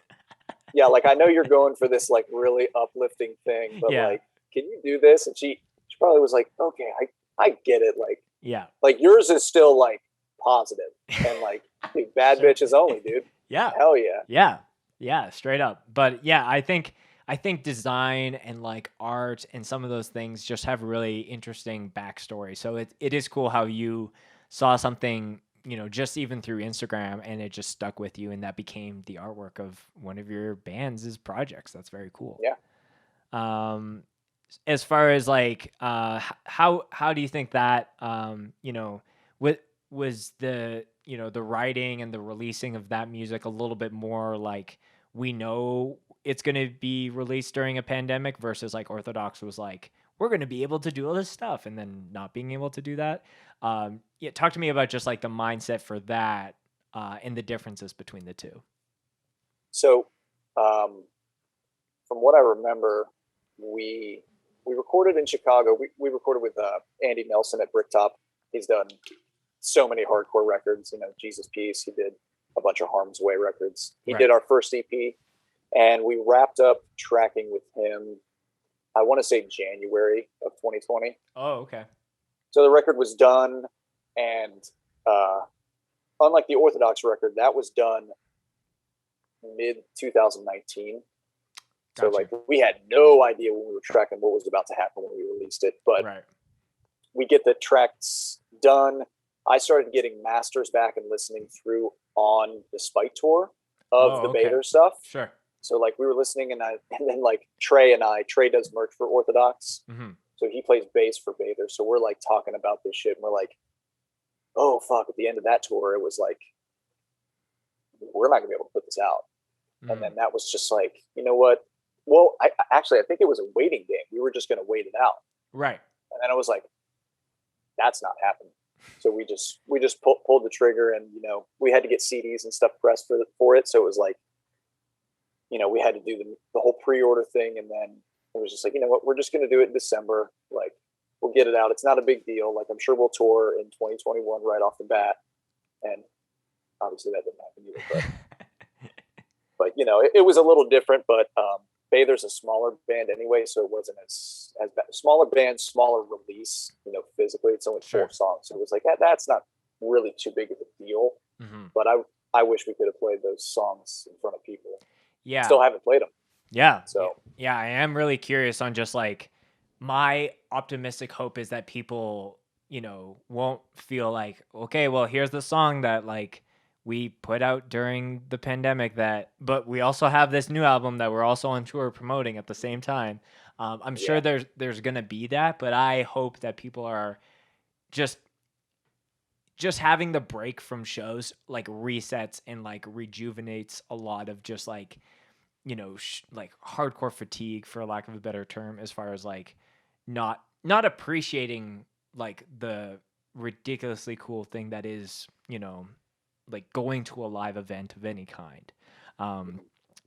Yeah. Like, I know you're going for this like really uplifting thing, but like, can you do this? And she probably was like, okay, I get it. Like, Yeah. Like yours is still like positive and like dude, bad bitches only, dude. Yeah. Hell yeah. Yeah. Yeah, straight up. But yeah, I think design and like art and some of those things just have really interesting backstory. So it is cool how you saw something, you know, just even through Instagram and it just stuck with you and that became the artwork of one of your band's projects. That's very cool. Yeah. As far as like how do you think that you know, what was the, you know, the writing and the releasing of that music a little bit more like we know it's going to be released during a pandemic versus like Orthodox was like we're going to be able to do all this stuff and then not being able to do that. Yeah, talk to me about just like the mindset for that and the differences between the two. So from what I remember, we recorded in Chicago. We recorded with Andy Nelson at Bricktop. He's done so many hardcore records, you know, Jesus Peace. He did a bunch of Harm's Way records. He did our first EP, and we wrapped up tracking with him, I want to say January of 2020. Oh, okay. So the record was done, and unlike the Orthodox record, that was done mid 2019. So like we had no idea when we were tracking what was about to happen when we released it, but we get the tracks done. I started getting masters back and listening through on the Spike tour of the Bather stuff. Sure. So like we were listening and then like Trey does merch for Orthodox. Mm-hmm. So he plays bass for Bather. So we're like talking about this shit and we're like, oh fuck, at the end of that tour, it was like, we're not gonna be able to put this out. Mm-hmm. And then that was just like, you know what? Well, I think it was a waiting game. We were just going to wait it out. Right. And then I was like, that's not happening. So we just pulled the trigger and, you know, we had to get CDs and stuff pressed for it. So it was like, you know, we had to do the whole pre-order thing. And then it was just like, you know what, we're just going to do it in December. Like we'll get it out. It's not a big deal. Like I'm sure we'll tour in 2021 right off the bat. And obviously that didn't happen either, but you know, it was a little different, but, Bather's a smaller band anyway, so it wasn't as bad. Smaller band, smaller release, you know, physically. It's only 4 songs. So it was like, that's not really too big of a deal. Mm-hmm. But I wish we could have played those songs in front of people. Yeah. Still haven't played them. Yeah. So yeah, I am really curious on just like my optimistic hope is that people, you know, won't feel like, okay, well, here's the song that like we put out during the pandemic but we also have this new album that we're also on tour promoting at the same time. I'm sure there's going to be that, but I hope that people are just having the break from shows like resets and like rejuvenates a lot of just like, you know, like hardcore fatigue for lack of a better term, as far as like not appreciating like the ridiculously cool thing that is, you know, like going to a live event of any kind.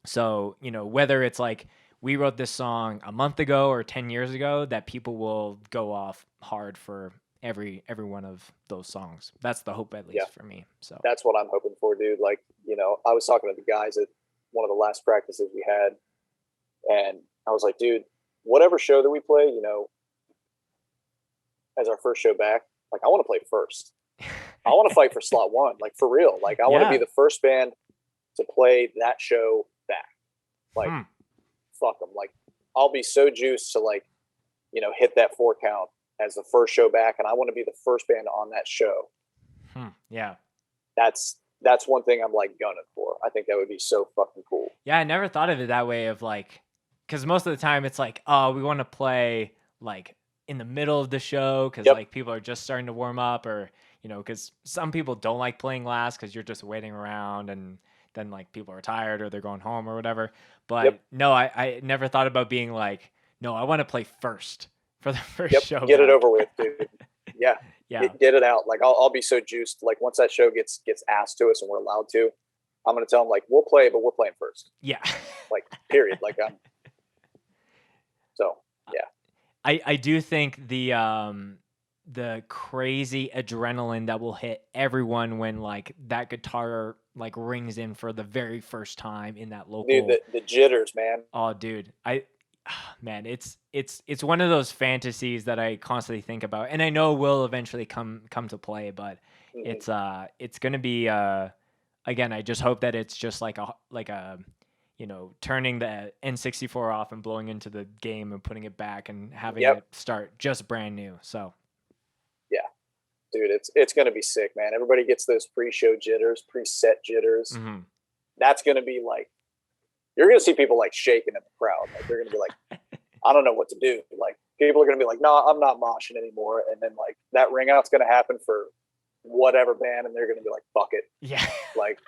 So, you know, whether it's like we wrote this song a month ago or 10 years ago, that people will go off hard for every one of those songs. That's the hope, at least for me. So that's what I'm hoping for, dude. Like, you know, I was talking to the guys at one of the last practices we had, and I was like, dude, whatever show that we play, you know, as our first show back, like I want to play first. I want to fight for slot 1, like for real. Like I want to be the first band to play that show back. Like, fuck them. Like I'll be so juiced to like, you know, hit that 4 count as the first show back, and I want to be the first band on that show. Yeah, that's one thing I'm like gunning for. I think that would be so fucking cool. Yeah, I never thought of it that way. Of like, because most of the time it's like, oh, we want to play like in the middle of the show because like people are just starting to warm up, or you know, because some people don't like playing last because you're just waiting around and then like people are tired or they're going home or whatever. But no, I never thought about being like, no, I want to play first for the first show. Get it over with, dude. Yeah. Get it out. Like I'll be so juiced. Like once that show gets asked to us and we're allowed to, I'm going to tell them like, we'll play, but we're playing first. Yeah. Like period. Like so yeah. I do think the crazy adrenaline that will hit everyone when like that guitar like rings in for the very first time in that local. Dude, the jitters, man. Oh, dude, man, it's one of those fantasies that I constantly think about, and I know will eventually come to play, but it's gonna be again. I just hope that it's just like a turning the N64 off and blowing into the game and putting it back and having it start just brand new. So yeah, dude, it's gonna be sick, man. Everybody gets those pre-show jitters, preset jitters. Mm-hmm. That's gonna be like, you're gonna see people like shaking in the crowd. Like they're gonna be like, I don't know what to do. Like people are gonna be like, no, I'm not moshing anymore. And then like that ring out's gonna happen for whatever band, and they're gonna be like, fuck it. Yeah. Like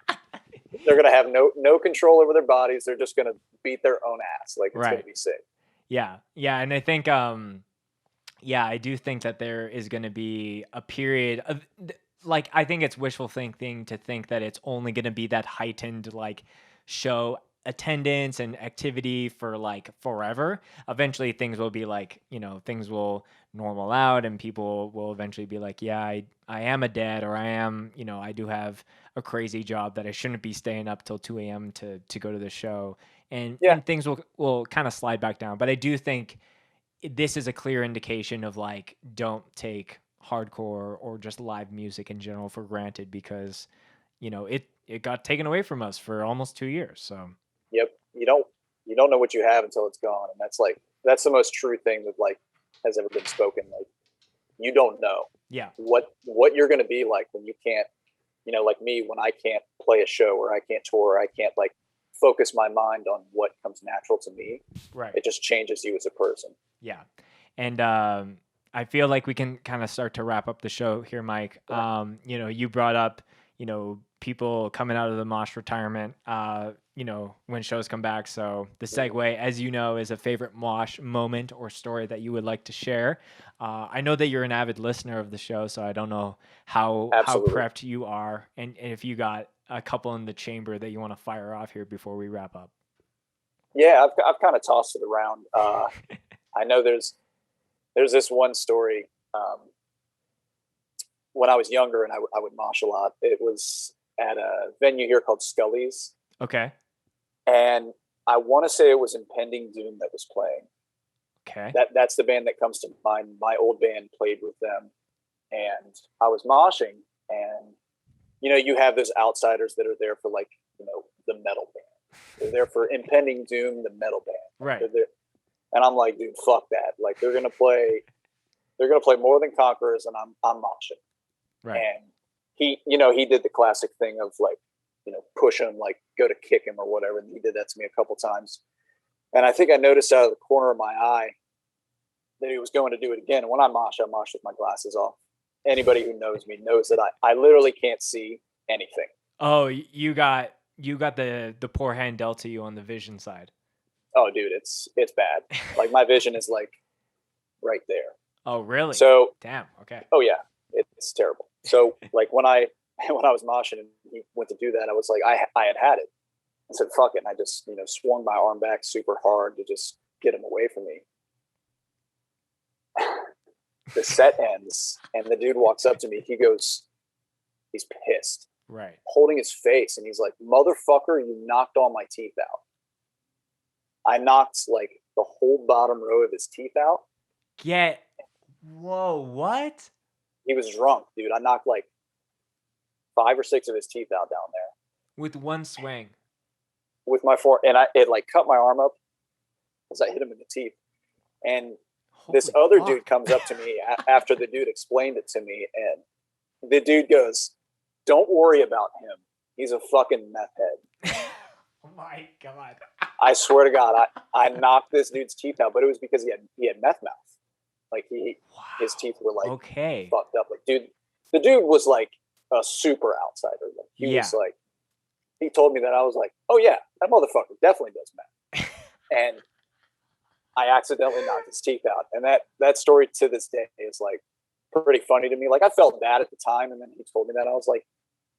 they're gonna have no control over their bodies. They're just gonna beat their own ass. Like it's gonna be sick. Yeah. And I think I do think that there is gonna be a period of like, I think it's wishful thinking to think that it's only gonna be that heightened like show attendance and activity for like forever. Eventually things will be like, things will normal out and people will eventually be like, yeah, I am a dad, or I am, I do have a crazy job that I shouldn't be staying up till 2 a.m. to go to the show. And things will kind of slide back down. But I do think this is a clear indication of like, don't take hardcore or just live music in general for granted, because, it got taken away from us for almost 2 years. So yep, you don't know what you have until it's gone, and that's the most true thing that like has ever been spoken. Like you don't know what you're going to be like when you can't, like me, when I can't play a show or I can't tour, or I can't like focus my mind on what comes natural to me. Right. It just changes you as a person. Yeah. And I feel like we can kind of start to wrap up the show here, Mike. You brought up, people coming out of the mosh retirement, when shows come back. So the segue, as you know, is a favorite mosh moment or story that you would like to share. I know that you're an avid listener of the show, so I don't know how prepped you are, and if you got a couple in the chamber that you want to fire off here before we wrap up. Yeah, I've kind of tossed it around. I know there's this one story. When I was younger and I would mosh a lot, it was at a venue here called Scully's. Okay. And I want to say it was Impending Doom that was playing. Okay. That's the band that comes to mind. My old band played with them, and I was moshing, and you have those outsiders that are there for like, the metal band. They're there for Impending Doom, the metal band. Right. They're there. And I'm like, dude, fuck that. Like they're gonna play More Than Conquerors, and I'm moshing. Right. And he did the classic thing of like, push him, like go to kick him or whatever. And he did that to me a couple times. And I think I noticed out of the corner of my eye that he was going to do it again. And when I mosh with my glasses off. Anybody who knows me knows that I literally can't see anything. Oh, you got the poor hand dealt to you on the vision side. Oh, dude, it's bad. Like my vision is like right there. Oh, really? So damn. Okay. Oh yeah, it's terrible. So like when I was moshing and he went to do that, I was like, I had it. I said, fuck it. And I just, swung my arm back super hard to just get him away from me. The set ends and the dude walks up to me. He goes, he's pissed. Right. Holding his face. And he's like, motherfucker, you knocked all my teeth out. I knocked like the whole bottom row of his teeth out. Whoa, what? He was drunk, dude. I knocked like 5 or 6 of his teeth out down there. With one swing. With my and it like cut my arm up as I hit him in the teeth. And this other dude comes up to me after the dude explained it to me. And the dude goes, don't worry about him. He's a fucking meth head. Oh my God. I swear to God, I knocked this dude's teeth out, but it was because he had meth mouth. Like his teeth were like fucked up. Like the dude was like a super outsider. Like he was like, he told me that. I was like, oh yeah, that motherfucker definitely does meth. And I accidentally knocked his teeth out. And that story to this day is like pretty funny to me. Like I felt bad at the time, and then he told me that. I was like,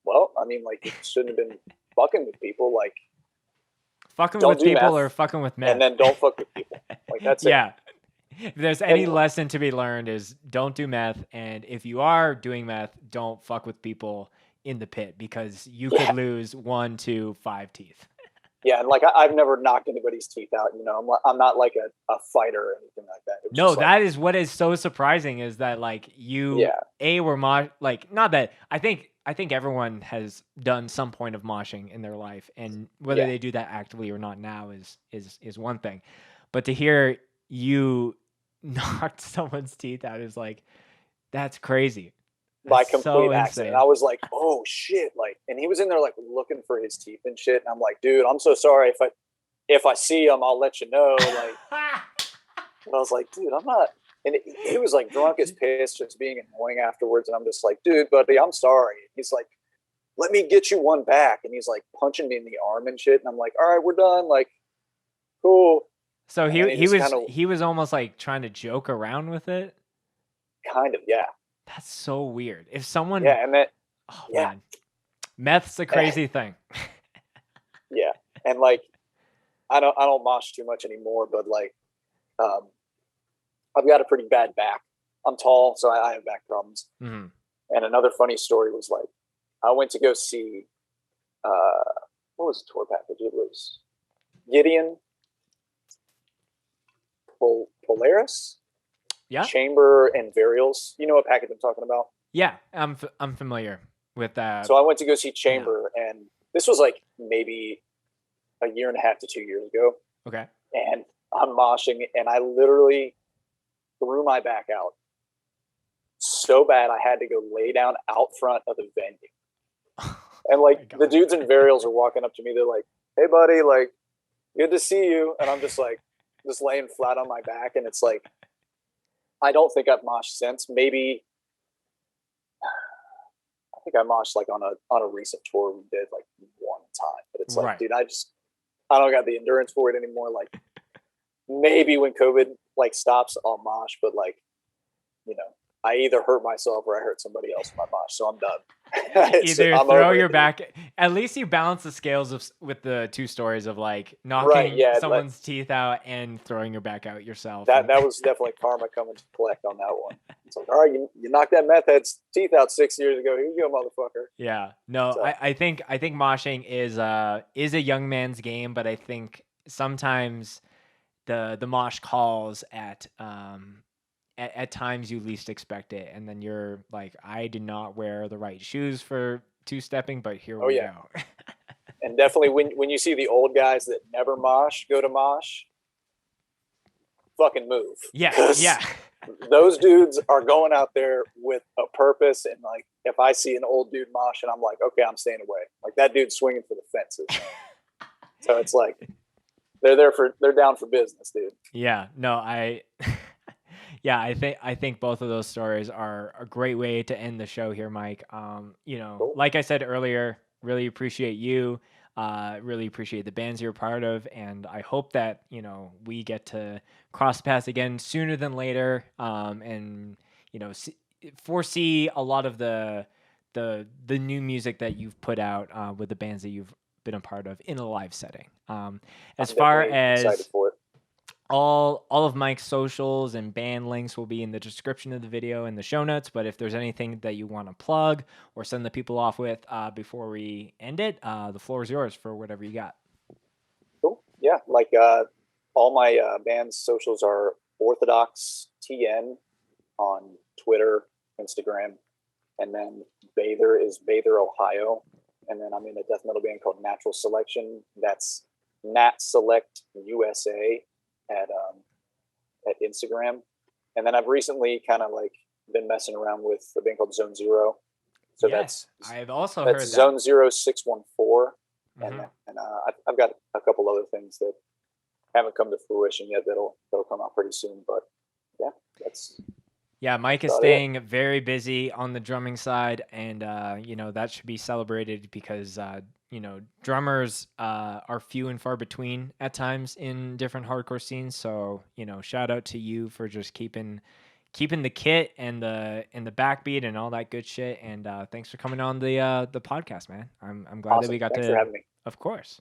well, I mean, like you shouldn't have been fucking with people. Like fucking with people or fucking with meth. And then don't fuck with people. Like that's it. Yeah. If there's any lesson to be learned is don't do meth. And if you are doing meth, don't fuck with people in the pit, because you could lose 1 to 5 teeth. Yeah, and like I've never knocked anybody's teeth out. You know, I'm not like a fighter or anything like that. It was No, just, that is what is so surprising is that like you were like not that I think everyone has done some point of moshing in their life, and whether they do that actively or not now is one thing, but to hear you knocked someone's teeth out is like that's crazy. by That's complete so accident. insane. I was like, oh shit, like, and he was in there like looking for his teeth and shit, and I'm like, dude, I'm so sorry if I see him, I'll let you know. Like, and I was like, dude, I'm not. And he was like drunk as piss, just being annoying afterwards. And I'm just like, dude, buddy, I'm sorry. He's like, let me get you one back. And he's like punching me in the arm and shit. And I'm like, all right, we're done. Like, cool. So he was almost like trying to joke around with it. Kind of, yeah. That's so weird. If someone, and that, man, meth's a crazy thing. Yeah, and like, I don't mosh too much anymore, but like, I've got a pretty bad back. I'm tall, so I have back problems. Mm-hmm. And another funny story was like, I went to go see, what was the tour package? It was Gideon, Polaris. Yeah. Chamber and Burials. You know what package I'm talking about? Yeah, I'm familiar with that. So I went to go see Chamber, and this was like maybe a year and a half to 2 years ago. Okay. And I'm moshing, and I literally threw my back out so bad I had to go lay down out front of the venue. And like the dudes in Burials are walking up to me. They're like, "Hey, buddy, like, good to see you." And I'm just like, just laying flat on my back, and it's like, I don't think I've moshed since. Maybe I think I moshed like on a recent tour we did like one time, but it's like, dude, I don't got the endurance for it anymore. Like maybe when COVID like stops, I'll mosh, but like, you know, I either hurt myself or I hurt somebody else in my mosh, so I'm done. Either throw your back. At least you balance the scales with the two stories of like knocking someone's teeth out and throwing your back out yourself. That was definitely karma coming to collect on that one. It's like, all right, you knocked that meth head's teeth out 6 years ago. Here you go, motherfucker. Yeah, no, so. I think moshing is a young man's game, but I think sometimes the mosh calls at times you least expect it, and then you're like, I did not wear the right shoes for two-stepping, but here we go. And definitely when you see the old guys that never mosh go to mosh, fucking move. Yeah. Those dudes are going out there with a purpose, and like if I see an old dude mosh, and I'm like, okay, I'm staying away. Like that dude's swinging for the fences. So it's like they're down for business, dude. Yeah. No, Yeah, I think both of those stories are a great way to end the show here, Mike. You know, cool. Like I said earlier, really appreciate you. Really appreciate the bands you're a part of, and I hope that, you know, we get to cross paths again sooner than later. And you know, foresee a lot of the new music that you've put out with the bands that you've been a part of in a live setting. As far as excited for it. All of Mike's socials and band links will be in the description of the video and the show notes. But if there's anything that you want to plug or send the people off with before we end it, the floor is yours for whatever you got. Cool. Yeah. Like all my band's socials are ORTHODOX TN on Twitter, Instagram. And then Bather is Bather, Ohio. And then I'm in a death metal band called Natural Selection. That's Nat Select USA. At Instagram. And then I've recently kind of like been messing around with a band called Zone Zero. So I've also heard that. Zone 0614. Mm-hmm. And I've got a couple other things that haven't come to fruition yet that'll come out pretty soon. But yeah, Mike is staying very busy on the drumming side, and you know, that should be celebrated because you know, drummers are few and far between at times in different hardcore scenes. So, you know, shout out to you for just keeping the kit and the backbeat and all that good shit. And thanks for coming on the podcast, man. I'm glad that we got Thanks for having me. Of course.